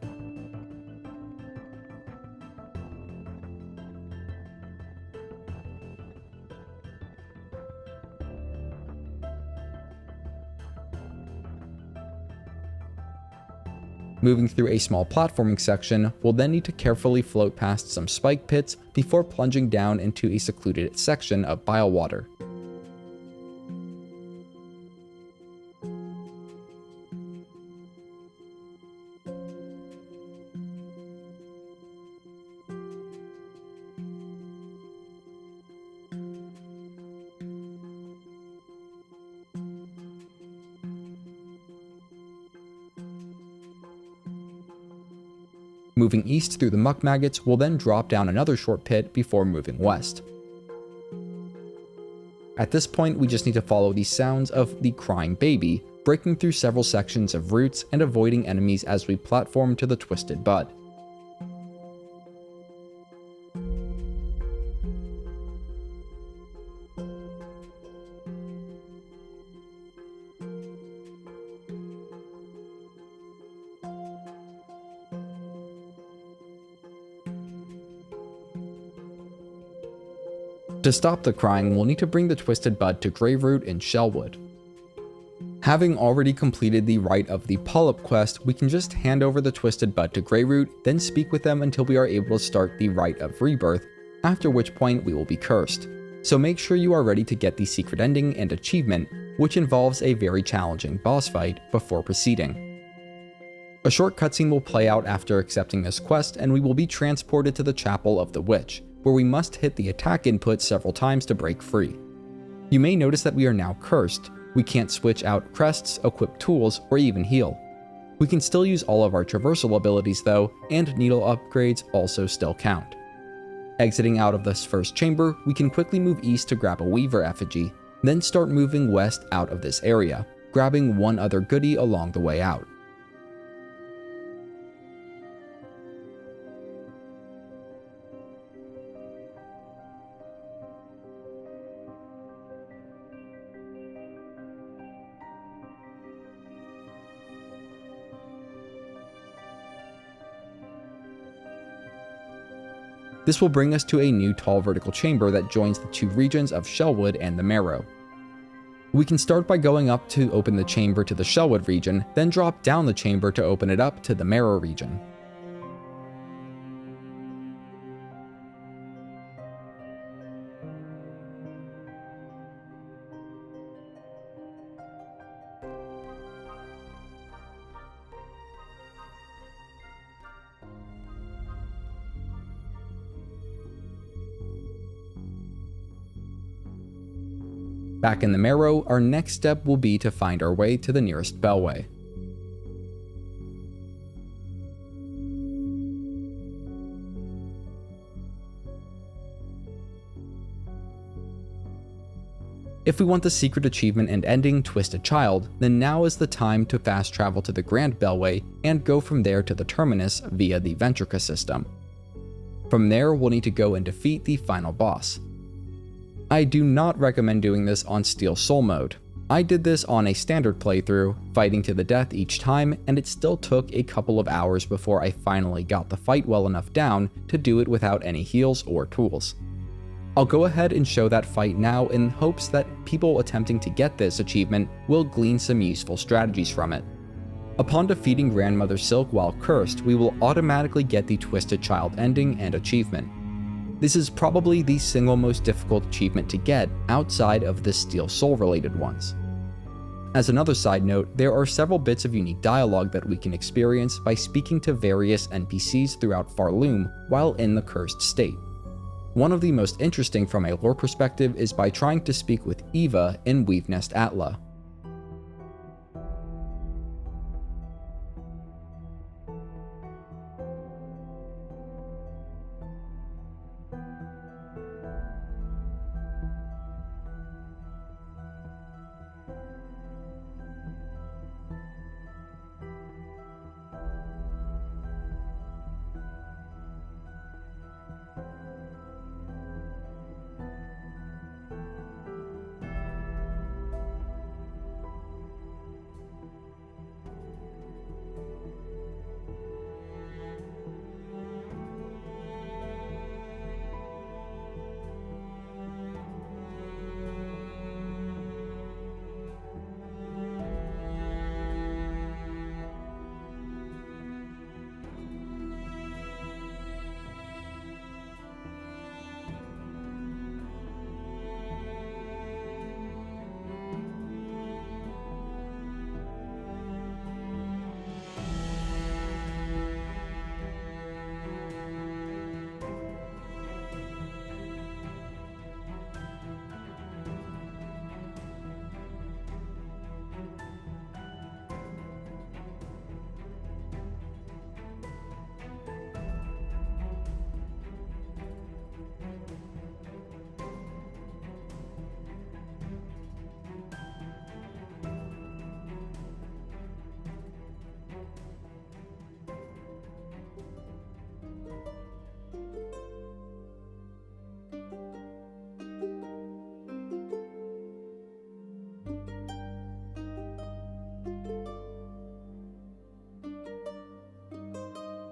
Moving through a small platforming section, we'll then need to carefully float past some spike pits before plunging down into a secluded section of bile water. Moving east through the muck maggots, we'll then drop down another short pit before moving west. At this point, we just need to follow the sounds of the crying baby, breaking through several sections of roots and avoiding enemies as we platform to the twisted bud. To stop the crying, we'll need to bring the twisted bud to Graveroot in Shellwood. Having already completed the Rite of the Polyp quest, we can just hand over the twisted bud to Graveroot, then speak with them until we are able to start the Rite of Rebirth, after which point we will be cursed. So make sure you are ready to get the secret ending and achievement, which involves a very challenging boss fight, before proceeding. A short cutscene will play out after accepting this quest, and we will be transported to the Chapel of the Witch, where we must hit the attack input several times to break free. You may notice that we are now cursed. We can't switch out crests, equip tools, or even heal. We can still use all of our traversal abilities though, and needle upgrades also still count. Exiting out of this first chamber, we can quickly move east to grab a Weaver effigy, then start moving west out of this area, grabbing one other goodie along the way out. This will bring us to a new tall vertical chamber that joins the two regions of Shellwood and the Marrow. We can start by going up to open the chamber to the Shellwood region, then drop down the chamber to open it up to the Marrow region. Back in the Marrow, our next step will be to find our way to the nearest bellway. If we want the secret achievement and ending Twisted Child, then now is the time to fast travel to the Grand Bellway and go from there to the Terminus via the Ventrica system. From there, we'll need to go and defeat the final boss. I do not recommend doing this on Steel Soul mode. I did this on a standard playthrough, fighting to the death each time, and it still took a couple of hours before I finally got the fight well enough down to do it without any heals or tools. I'll go ahead and show that fight now in hopes that people attempting to get this achievement will glean some useful strategies from it. Upon defeating Grandmother Silk while cursed, we will automatically get the Twisted Child ending and achievement. This is probably the single most difficult achievement to get outside of the Steel Soul related ones. As another side note, there are several bits of unique dialogue that we can experience by speaking to various NPCs throughout Pharloom while in the cursed state. One of the most interesting from a lore perspective is by trying to speak with Eva in Weavenest Atla.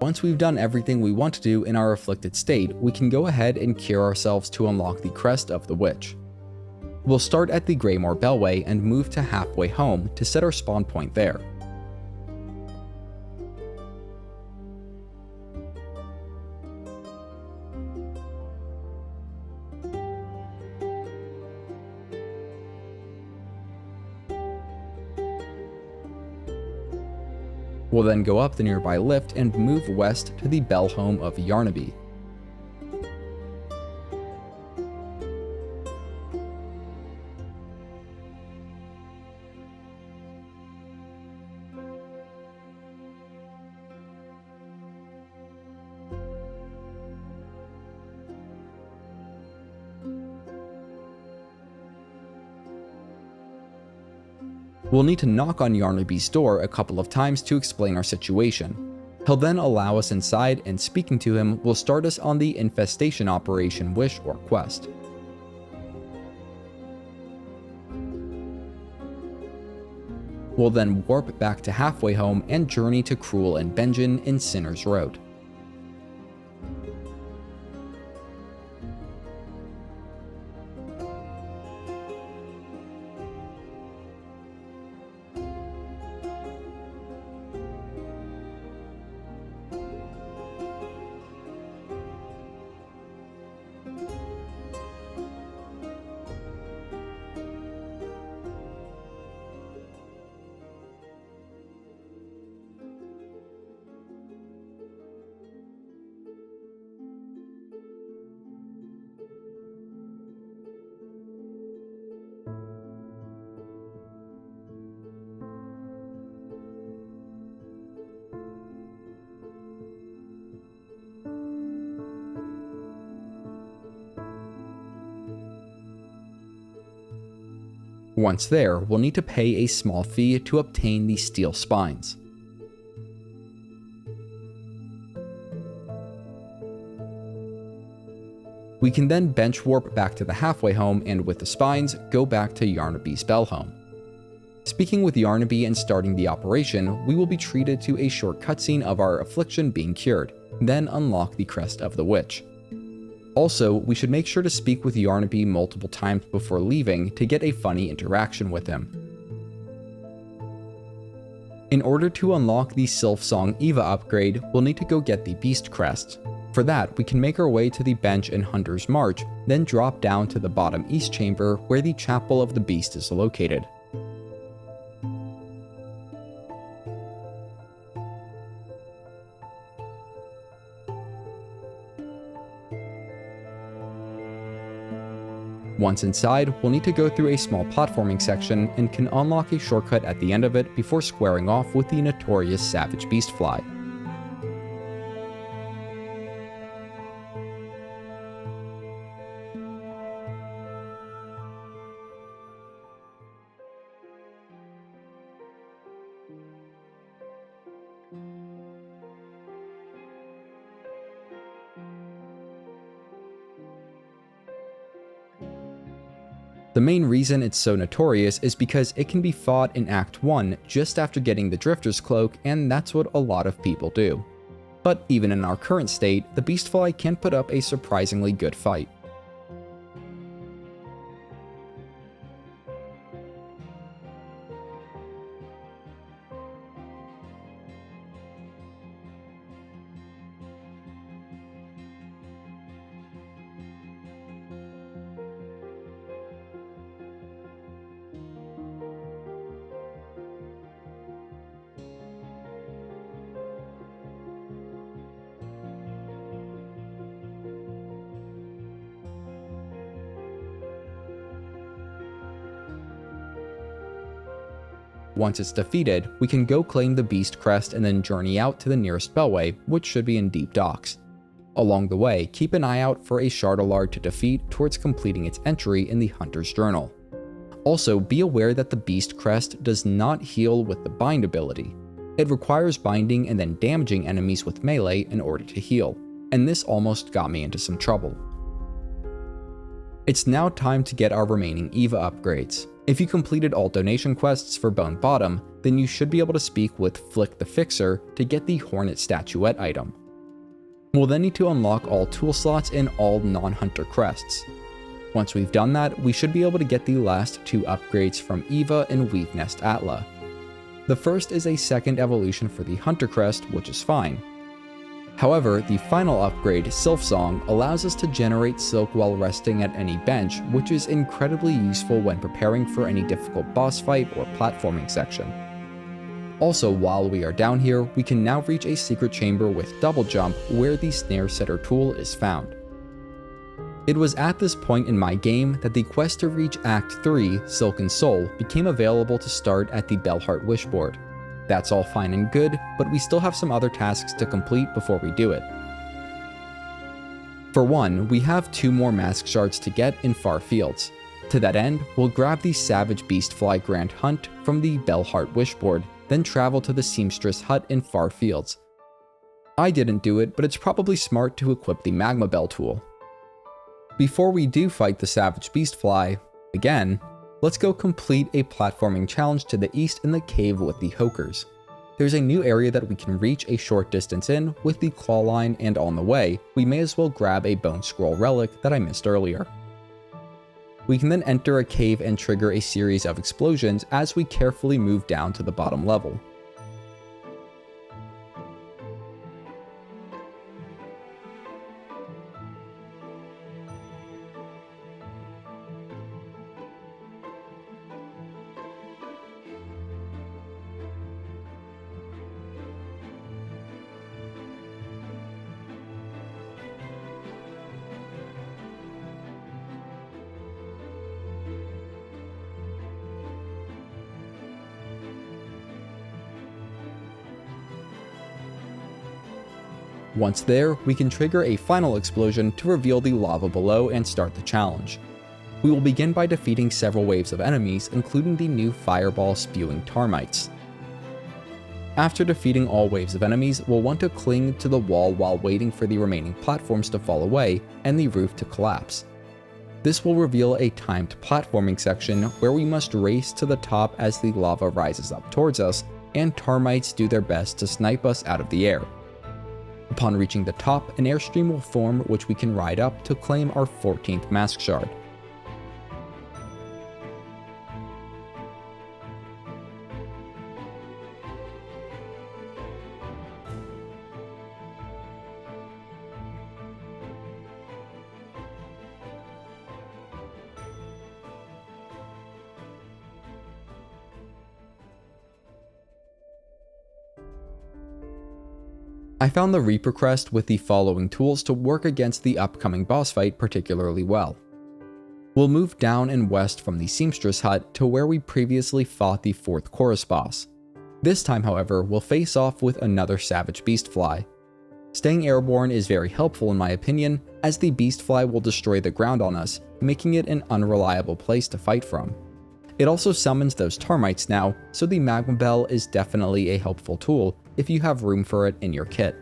Once we've done everything we want to do in our afflicted state, we can go ahead and cure ourselves to unlock the Crest of the Witch. We'll start at the Greymoor Bellway and move to Halfway Home to set our spawn point there. We'll then go up the nearby lift and move west to the Bell Home of Yarnaby. We'll need to knock on Yarnaby's door a couple of times to explain our situation. He'll then allow us inside, and speaking to him will start us on the infestation operation wish or quest. We'll then warp back to Halfway Home and journey to Cruel and Benjen in Sinner's Road. Once there, we'll need to pay a small fee to obtain the steel spines. We can then bench warp back to the Halfway Home and with the spines, go back to Yarnaby's Bell Home. Speaking with Yarnaby and starting the operation, we will be treated to a short cutscene of our affliction being cured, then unlock the Crest of the Witch. Also, we should make sure to speak with Yarnaby multiple times before leaving to get a funny interaction with him. In order to unlock the Silksong Eva upgrade, we'll need to go get the Beast Crest. For that, we can make our way to the bench in Hunter's March, then drop down to the bottom east chamber where the Chapel of the Beast is located. Once inside, we'll need to go through a small platforming section and can unlock a shortcut at the end of it before squaring off with the notorious Savage Beastfly. The main reason it's so notorious is because it can be fought in Act 1 just after getting the Drifter's Cloak, and that's what a lot of people do. But even in our current state, the Beastfly can put up a surprisingly good fight. Once it's defeated, we can go claim the Beast Crest and then journey out to the nearest Bellway, which should be in Deep Docks. Along the way, keep an eye out for a Shardalard to defeat towards completing its entry in the Hunter's Journal. Also, be aware that the Beast Crest does not heal with the Bind ability. It requires binding and then damaging enemies with melee in order to heal, and this almost got me into some trouble. It's now time to get our remaining Eva upgrades. If you completed all donation quests for Bone Bottom, then you should be able to speak with Flick the Fixer to get the Hornet Statuette item. We'll then need to unlock all tool slots in all non-hunter crests. Once we've done that, we should be able to get the last 2 upgrades from Eva and Weave Nest Atla. The first is a second evolution for the Hunter Crest, which is fine. However, the final upgrade, Silksong, allows us to generate silk while resting at any bench, which is incredibly useful when preparing for any difficult boss fight or platforming section. Also, while we are down here, we can now reach a secret chamber with double jump where the Snare Setter tool is found. It was at this point in my game that the quest to reach Act 3, Silken Soul, became available to start at the Bellheart Wishboard. That's all fine and good, but we still have some other tasks to complete before we do it. For one, we have 2 more mask shards to get in Far Fields. To that end, we'll grab the Savage Beastfly Grand Hunt from the Bellheart Wishboard, then travel to the Seamstress Hut in Far Fields. I didn't do it, but it's probably smart to equip the Magma Bell tool. Before we do fight the Savage Beastfly, again, let's go complete a platforming challenge to the east in the cave with the Hokers. There's a new area that we can reach a short distance in with the Clawline, and on the way, we may as well grab a Bone Scroll relic that I missed earlier. We can then enter a cave and trigger a series of explosions as we carefully move down to the bottom level. Once there, we can trigger a final explosion to reveal the lava below and start the challenge. We will begin by defeating several waves of enemies, including the new fireball spewing termites. After defeating all waves of enemies, we'll want to cling to the wall while waiting for the remaining platforms to fall away and the roof to collapse. This will reveal a timed platforming section where we must race to the top as the lava rises up towards us, and termites do their best to snipe us out of the air. Upon reaching the top, an airstream will form which we can ride up to claim our 14th Mask Shard. I found the Reaper Crest with the following tools to work against the upcoming boss fight particularly well. We'll move down and west from the Seamstress Hut to where we previously fought the 4th Chorus boss. This time, however, we'll face off with another Savage Beastfly. Staying airborne is very helpful in my opinion, as the Beastfly will destroy the ground on us, making it an unreliable place to fight from. It also summons those termites now, so the Magma Bell is definitely a helpful tool if you have room for it in your kit.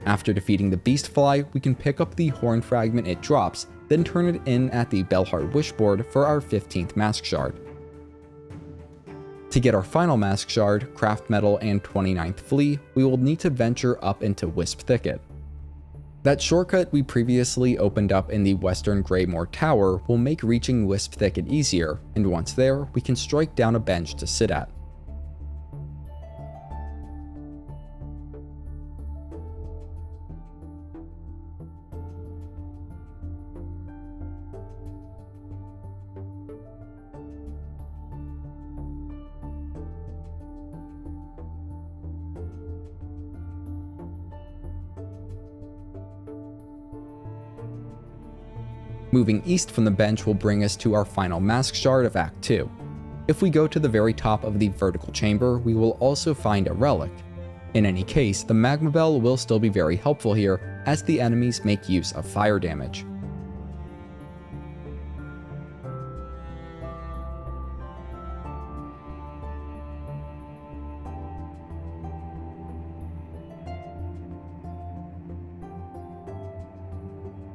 After defeating the Beastfly, we can pick up the Horn Fragment it drops, then turn it in at the Bellheart Wishboard for our 15th Mask Shard. To get our final Mask Shard, Craftmetal, and 29th Flea, we will need to venture up into Wisp Thicket. That shortcut we previously opened up in the Western Greymoor Tower will make reaching Wisp Thicket easier, and once there, we can strike down a bench to sit at. Moving east from the bench will bring us to our final mask shard of Act 2. If we go to the very top of the vertical chamber, we will also find a relic. In any case, the magma bell will still be very helpful here, as the enemies make use of fire damage.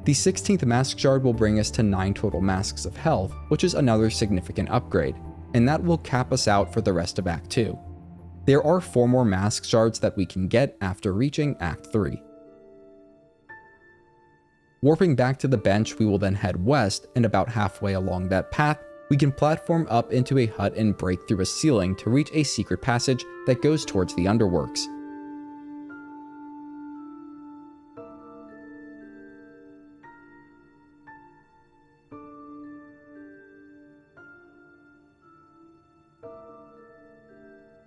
The 16th mask shard will bring us to 9 total masks of health, which is another significant upgrade, and that will cap us out for the rest of Act 2. There are 4 more mask shards that we can get after reaching Act 3. Warping back to the bench, we will then head west, and about halfway along that path, we can platform up into a hut and break through a ceiling to reach a secret passage that goes towards the Underworks.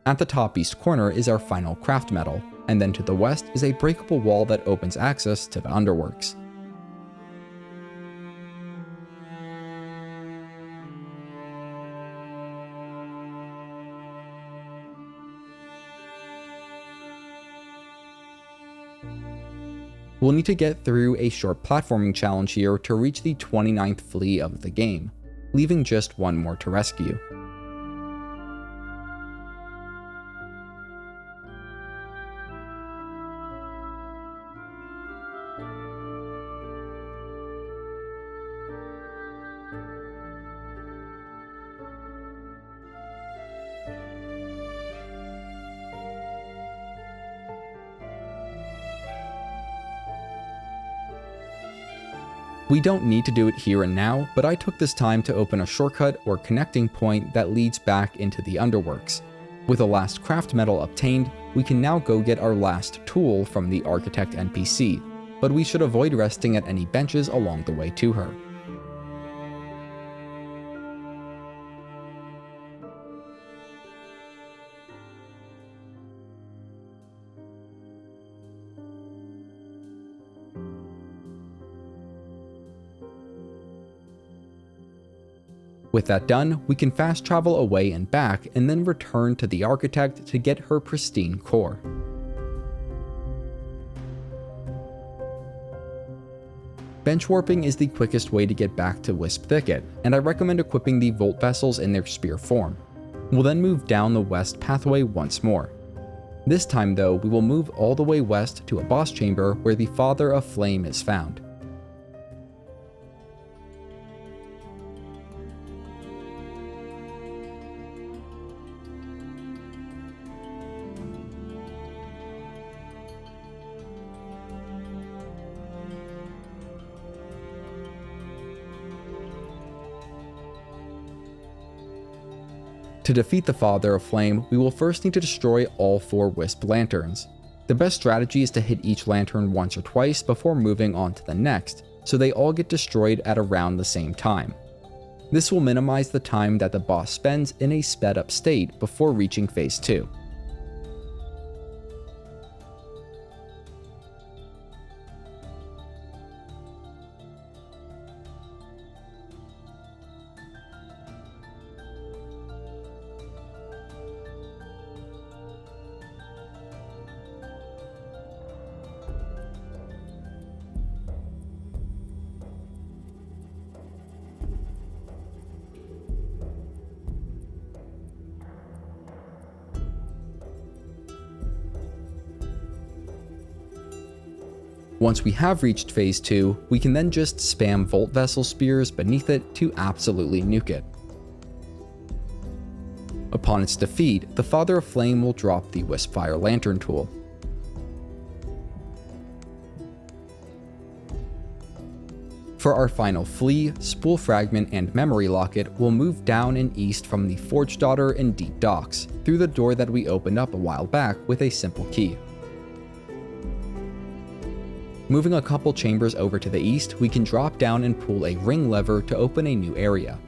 At the top east corner is our final Craftmetal, and then to the west is a breakable wall that opens access to the Underworks. We'll need to get through a short platforming challenge here to reach the 29th Flea of the game, leaving just one more to rescue. We don't need to do it here and now, but I took this time to open a shortcut or connecting point that leads back into the Underworks. With the last Craftmetal obtained, we can now go get our last tool from the Architect NPC, but we should avoid resting at any benches along the way to her. With that done, we can fast travel away and back and then return to the Architect to get her pristine core. Bench warping is the quickest way to get back to Wisp Thicket, and I recommend equipping the Volt Vessels in their spear form. We'll then move down the west pathway once more. This time though, we will move all the way west to a boss chamber where the Father of Flame is found. To defeat the Father of Flame, we will first need to destroy all 4 Wisp Lanterns. The best strategy is to hit each lantern once or twice before moving on to the next, so they all get destroyed at around the same time. This will minimize the time that the boss spends in a sped up state before reaching Phase 2. Once we have reached Phase 2, we can then just spam Volt Vessel spears beneath it to absolutely nuke it. Upon its defeat, the Father of Flame will drop the Wispfire Lantern tool. For our final Flea, Spool Fragment, and Memory Locket, we'll move down and east from the Forge Daughter in Deep Docks, through the door that we opened up a while back with a simple key. Moving a couple chambers over to the east, we can drop down and pull a ring lever to open a new area.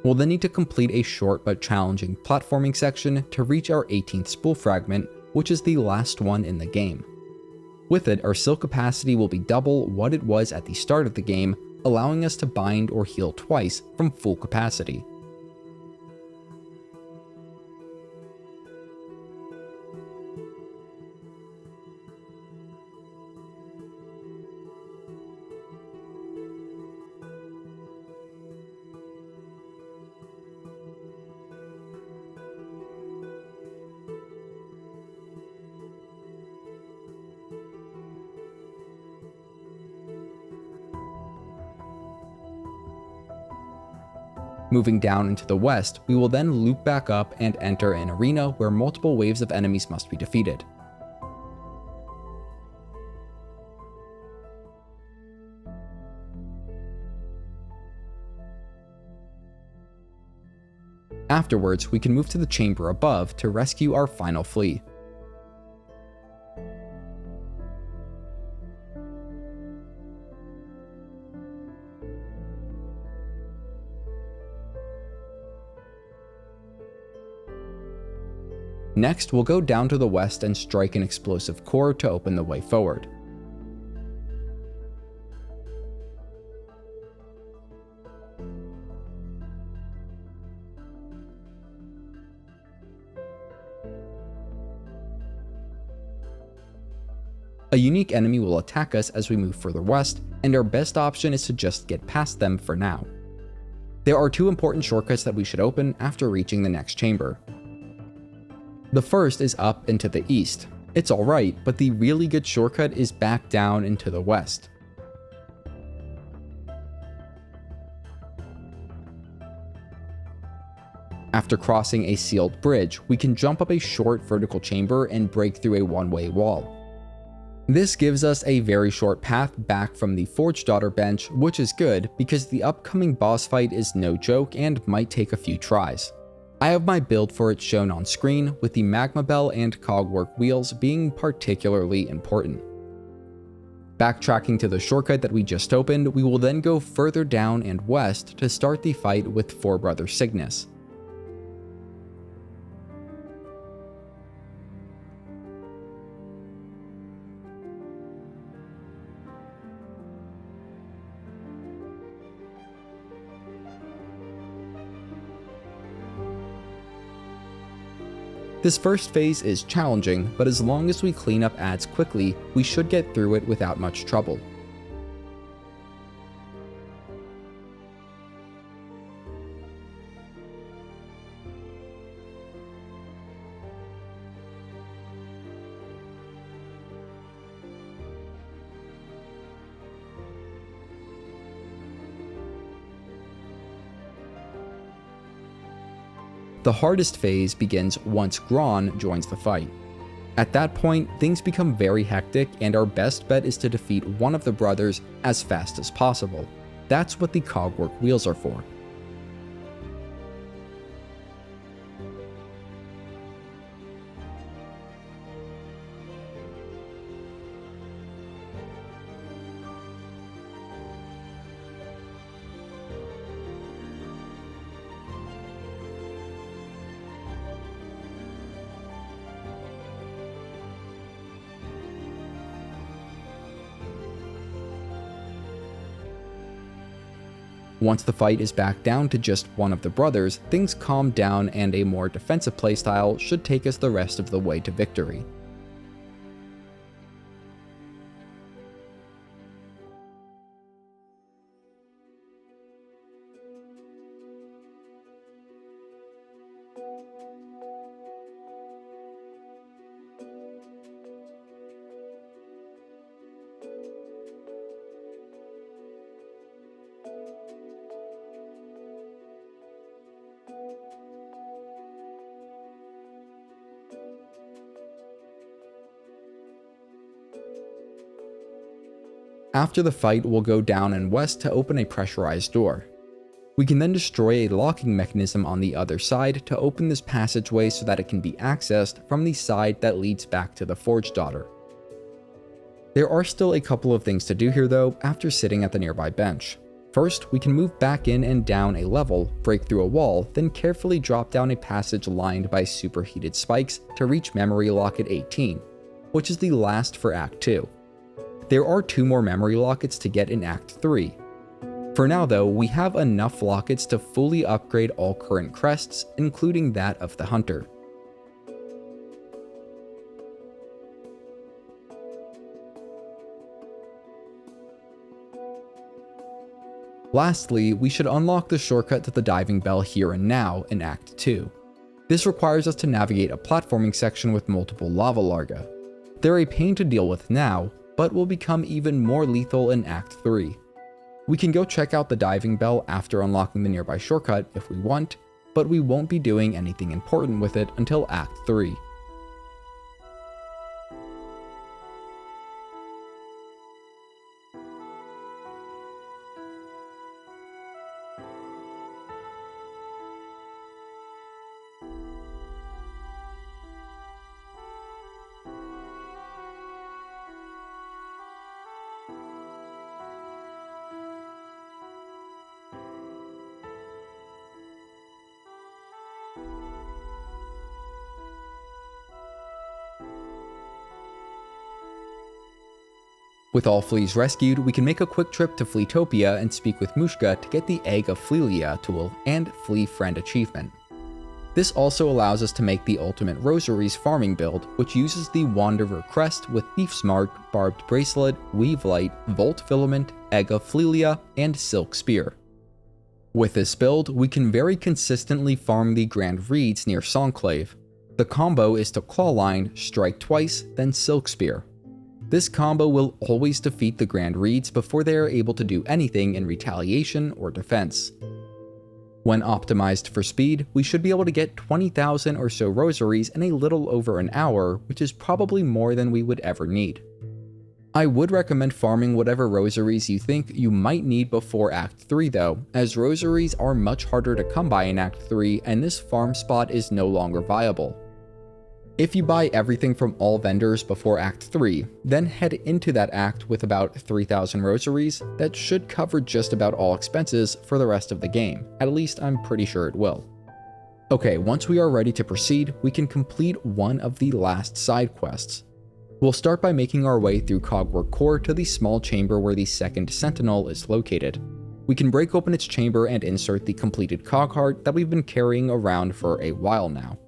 We'll then need to complete a short but challenging platforming section to reach our 18th Spool Fragment, which is the last one in the game. With it, our silk capacity will be double what it was at the start of the game, allowing us to bind or heal twice from full capacity. Moving down into the west, we will then loop back up and enter an arena where multiple waves of enemies must be defeated. Afterwards, we can move to the chamber above to rescue our final Flea. Next, we'll go down to the west and strike an explosive core to open the way forward. A unique enemy will attack us as we move further west, and our best option is to just get past them for now. There are two important shortcuts that we should open after reaching the next chamber. The first is up and to the east. It's alright, but the really good shortcut is back down and to the west. After crossing a sealed bridge, we can jump up a short vertical chamber and break through a one-way wall. This gives us a very short path back from the Forge Daughter bench, which is good because the upcoming boss fight is no joke and might take a few tries. I have my build for it shown on screen, with the Magma Bell and Cogwork wheels being particularly important. Backtracking to the shortcut that we just opened, we will then go further down and west to start the fight with Four Brother Cygnus. This first phase is challenging, but as long as we clean up adds quickly, we should get through it without much trouble. The hardest phase begins once Gron joins the fight. At that point, things become very hectic and our best bet is to defeat one of the brothers as fast as possible. That's what the Cogwork wheels are for. Once the fight is back down to just one of the brothers, things calm down and a more defensive playstyle should take us the rest of the way to victory. After the fight, we'll go down and west to open a pressurized door. We can then destroy a locking mechanism on the other side to open this passageway so that it can be accessed from the side that leads back to the Forge Daughter. There are still a couple of things to do here though after sitting at the nearby bench. First, we can move back in and down a level, break through a wall, then carefully drop down a passage lined by superheated spikes to reach Memory Locket 18, which is the last for Act 2. There are 2 more Memory Lockets to get in Act 3. For now though, we have enough lockets to fully upgrade all current crests, including that of the Hunter. Lastly, we should unlock the shortcut to the diving bell here and now in Act 2. This requires us to navigate a platforming section with multiple lava larga. They're a pain to deal with now, but will become even more lethal in Act 3. We can go check out the diving bell after unlocking the nearby shortcut if we want, but we won't be doing anything important with it until Act 3. With all fleas rescued, we can make a quick trip to Fleatopia and speak with Mushka to get the Egg of Flealia tool and Flea Friend achievement. This also allows us to make the ultimate Rosaries farming build, which uses the Wanderer Crest with Thief's Mark, Barbed Bracelet, Weave Light, Volt Filament, Egg of Flealia, and Silk Spear. With this build, we can very consistently farm the Grand Reeds near Songclave. The combo is to Clawline, strike twice, then Silk Spear. This combo will always defeat the Grand Reeds before they are able to do anything in retaliation or defense. When optimized for speed, we should be able to get 20,000 or so rosaries in a little over an hour, which is probably more than we would ever need. I would recommend farming whatever rosaries you think you might need before Act 3 though, as rosaries are much harder to come by in Act 3 and this farm spot is no longer viable. If you buy everything from all vendors before Act 3, then head into that act with about 3,000 rosaries, that should cover just about all expenses for the rest of the game, at least I'm pretty sure it will. Okay, once we are ready to proceed, we can complete one of the last side quests. We'll start by making our way through Cogwork Core to the small chamber where the second Sentinel is located. We can break open its chamber and insert the completed Cogheart that we've been carrying around for a while now.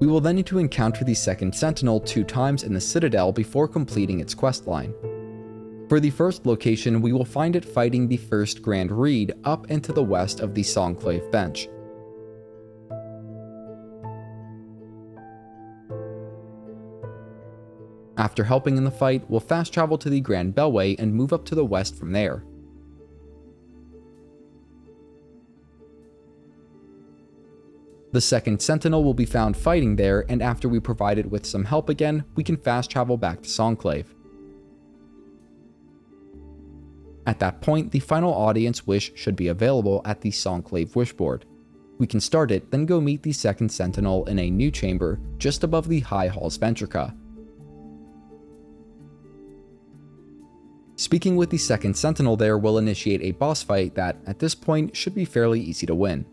We will then need to encounter the second Sentinel 2 times in the Citadel before completing its questline. For the first location, we will find it fighting the first Grand Reed up into the west of the Songclave bench. After helping in the fight, we'll fast travel to the Grand Bellway and move up to the west from there. The second Sentinel will be found fighting there, and after we provide it with some help again, we can fast travel back to Songclave. At that point, the final audience wish should be available at the Songclave wishboard. We can start it, then go meet the second Sentinel in a new chamber just above the High Hall's Ventrica. Speaking with the second Sentinel there will initiate a boss fight that, at this point, should be fairly easy to win.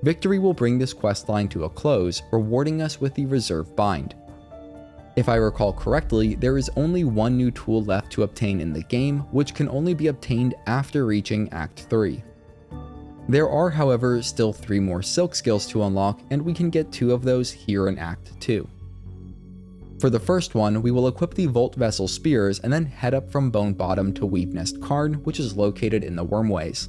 Victory will bring this questline to a close, rewarding us with the Reserve Bind. If I recall correctly, there is only one new tool left to obtain in the game, which can only be obtained after reaching Act 3. There are, however, still 3 more Silk skills to unlock, and we can get 2 of those here in Act 2. For the first one, we will equip the Volt Vessel Spears and then head up from Bone Bottom to Weave Nest Cairn, which is located in the Wormways.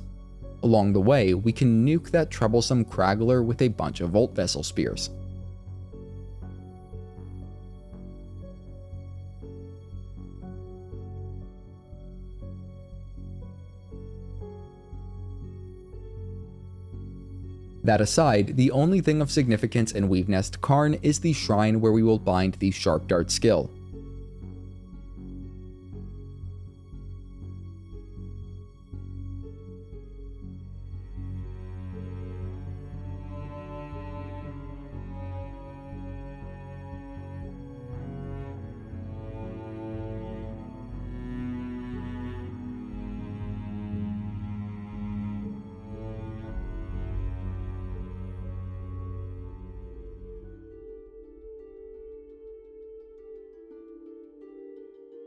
Along the way, we can nuke that troublesome Craggler with a bunch of Volt Vessel Spears. That aside, the only thing of significance in Weave Nest Cairn is the shrine where we will bind the Sharp Dart skill.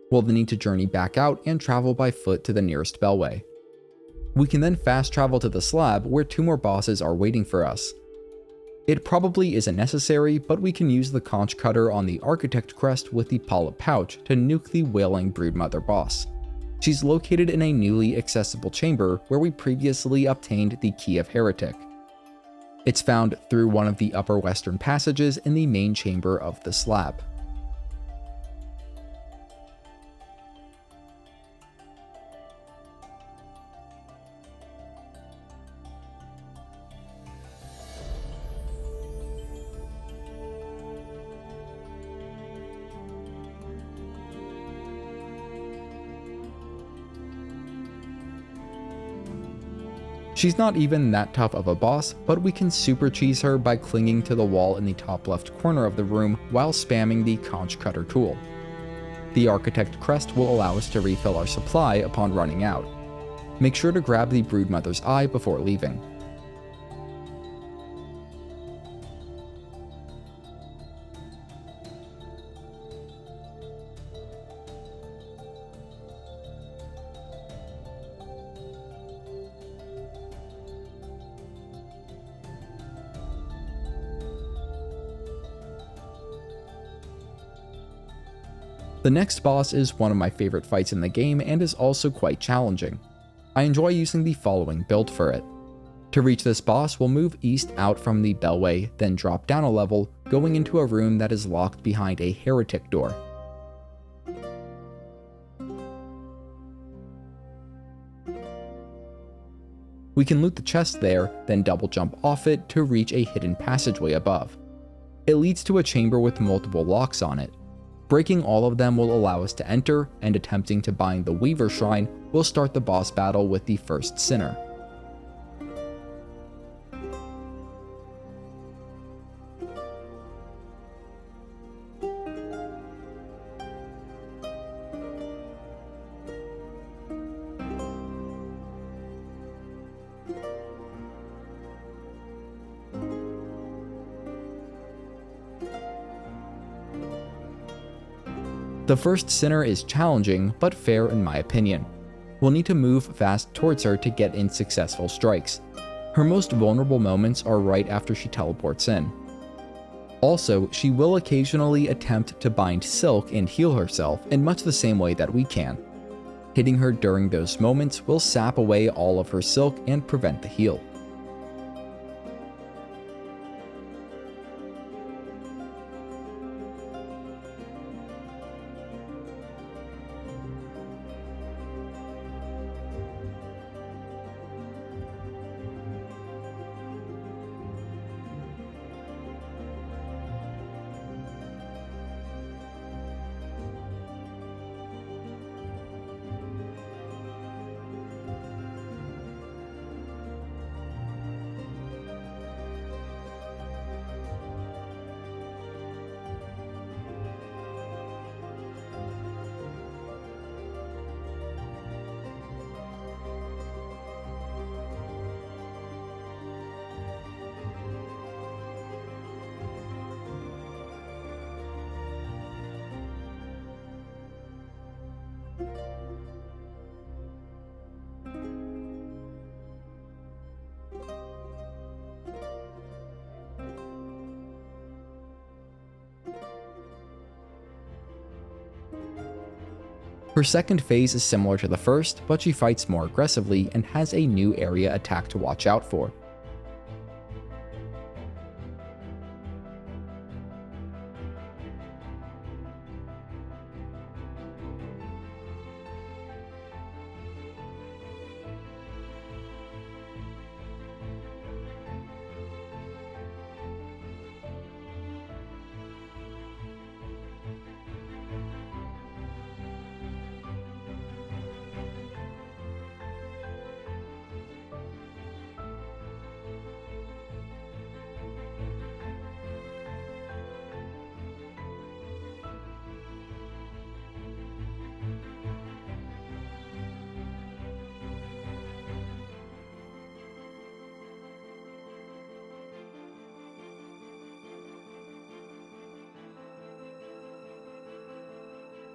We'll then need to journey back out and travel by foot to the nearest Bellway. We can then fast travel to the Slab where 2 more bosses are waiting for us. It probably isn't necessary, but we can use the Conchcutter on the Architect Crest with the Polyp Pouch to nuke the Wailing Broodmother boss. She's located in a newly accessible chamber where we previously obtained the Key of Heretic. It's found through one of the upper western passages in the main chamber of the Slab. She's not even that tough of a boss, but we can super cheese her by clinging to the wall in the top left corner of the room while spamming the Conchcutter Tool. The Architect Crest will allow us to refill our supply upon running out. Make sure to grab the Broodmother's Eye before leaving. The next boss is one of my favorite fights in the game and is also quite challenging. I enjoy using the following build for it. To reach this boss, we'll move east out from the Bellway, then drop down a level, going into a room that is locked behind a heretic door. We can loot the chest there, then double jump off it to reach a hidden passageway above. It leads to a chamber with multiple locks on it. Breaking all of them will allow us to enter, and attempting to bind the Weaver Shrine will start the boss battle with the first Sinner. The first Sinner is challenging, but fair in my opinion. We'll need to move fast towards her to get in successful strikes. Her most vulnerable moments are right after she teleports in. Also, she will occasionally attempt to bind Silk and heal herself in much the same way that we can. Hitting her during those moments will sap away all of her Silk and prevent the heal. Her second phase is similar to the first, but she fights more aggressively and has a new area attack to watch out for.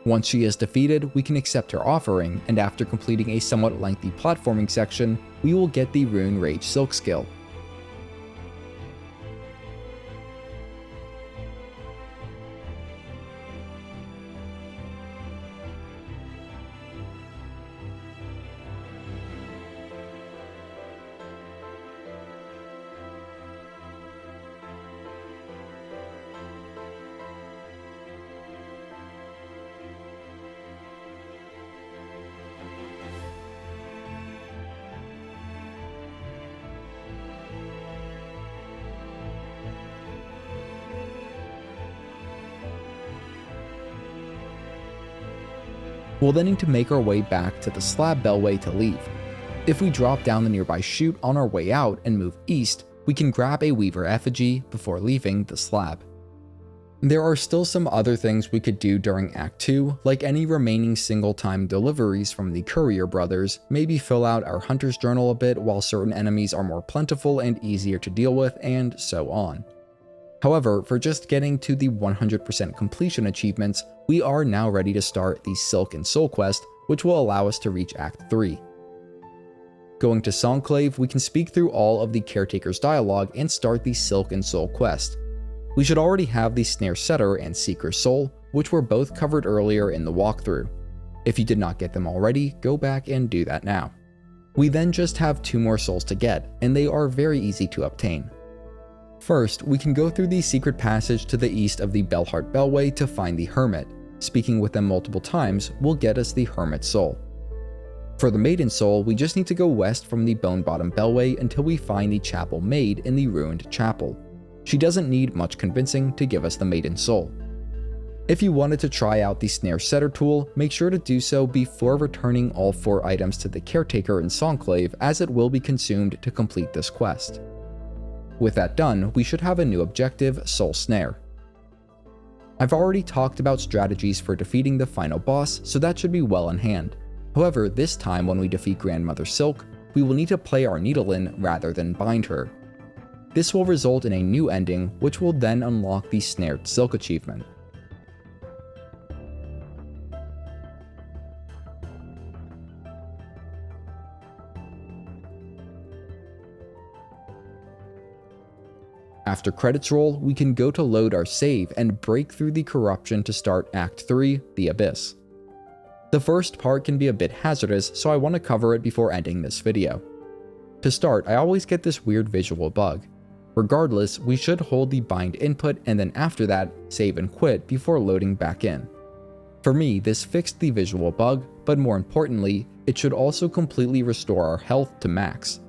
Once she is defeated, we can accept her offering, and after completing a somewhat lengthy platforming section, we will get the Rune Rage Silk skill. We'll then need to make our way back to the Slab Bellway to leave. If we drop down the nearby chute on our way out and move east, we can grab a Weaver effigy before leaving the slab. There are still some other things we could do during Act 2, like any remaining single-time deliveries from the Courier Brothers, maybe fill out our Hunter's Journal a bit while certain enemies are more plentiful and easier to deal with, and so on. However, for just getting to the 100% completion achievements, we are now ready to start the Silk and Soul quest, which will allow us to reach Act 3. Going to Songclave, we can speak through all of the Caretaker's dialogue and start the Silk and Soul quest. We should already have the Snare Setter and Seeker's Soul, which were both covered earlier in the walkthrough. If you did not get them already, go back and do that now. We then just have 2 more souls to get, and they are very easy to obtain. First, we can go through the secret passage to the east of the Bellheart Bellway to find the Hermit. Speaking with them multiple times will get us the Hermit Soul. For the Maiden Soul, we just need to go west from the Bone Bottom Bellway until we find the Chapel Maid in the ruined chapel. She doesn't need much convincing to give us the Maiden Soul. If you wanted to try out the Snare Setter tool, make sure to do so before returning all 4 items to the Caretaker in Songclave, as it will be consumed to complete this quest. With that done, we should have a new objective, Soul Snare. I've already talked about strategies for defeating the final boss, so that should be well in hand. However, this time when we defeat Grandmother Silk, we will need to play our needle in rather than bind her. This will result in a new ending, which will then unlock the Snared Silk achievement. After credits roll, we can go to load our save and break through the corruption to start Act 3, The Abyss. The first part can be a bit hazardous, so I want to cover it before ending this video. To start, I always get this weird visual bug. Regardless, we should hold the bind input and then after that, save and quit before loading back in. For me, this fixed the visual bug, but more importantly, it should also completely restore our health to max.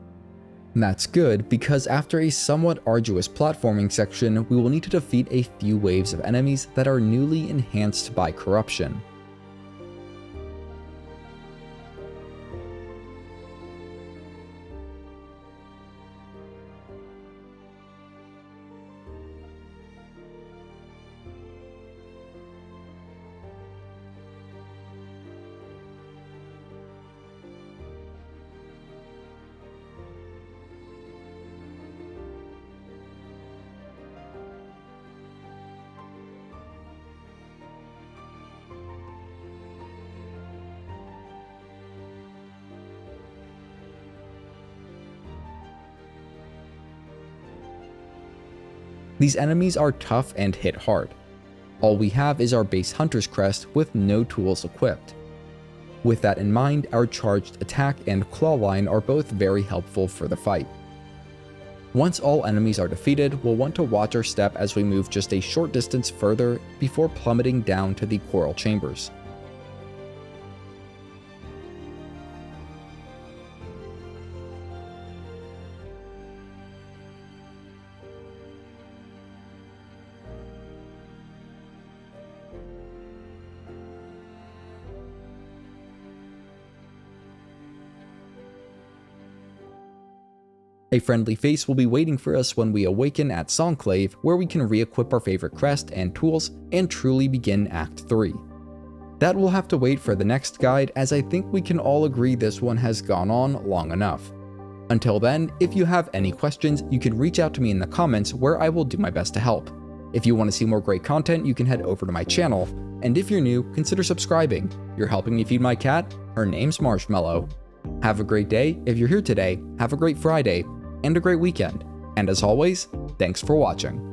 And that's good, because after a somewhat arduous platforming section, we will need to defeat a few waves of enemies that are newly enhanced by corruption. These enemies are tough and hit hard. All we have is our base Hunter's Crest with no tools equipped. With that in mind, our charged attack and Clawline are both very helpful for the fight. Once all enemies are defeated, we'll want to watch our step as we move just a short distance further before plummeting down to the coral chambers. A friendly face will be waiting for us when we awaken at Songclave, where we can re-equip our favorite crest and tools and truly begin Act 3. That will have to wait for the next guide, as I think we can all agree this one has gone on long enough. Until then, if you have any questions, you can reach out to me in the comments where I will do my best to help. If you want to see more great content, you can head over to my channel, and if you're new, consider subscribing. You're helping me feed my cat. Her name's Marshmallow. Have a great day. If you're here today, have a great Friday and a great weekend. And as always, thanks for watching.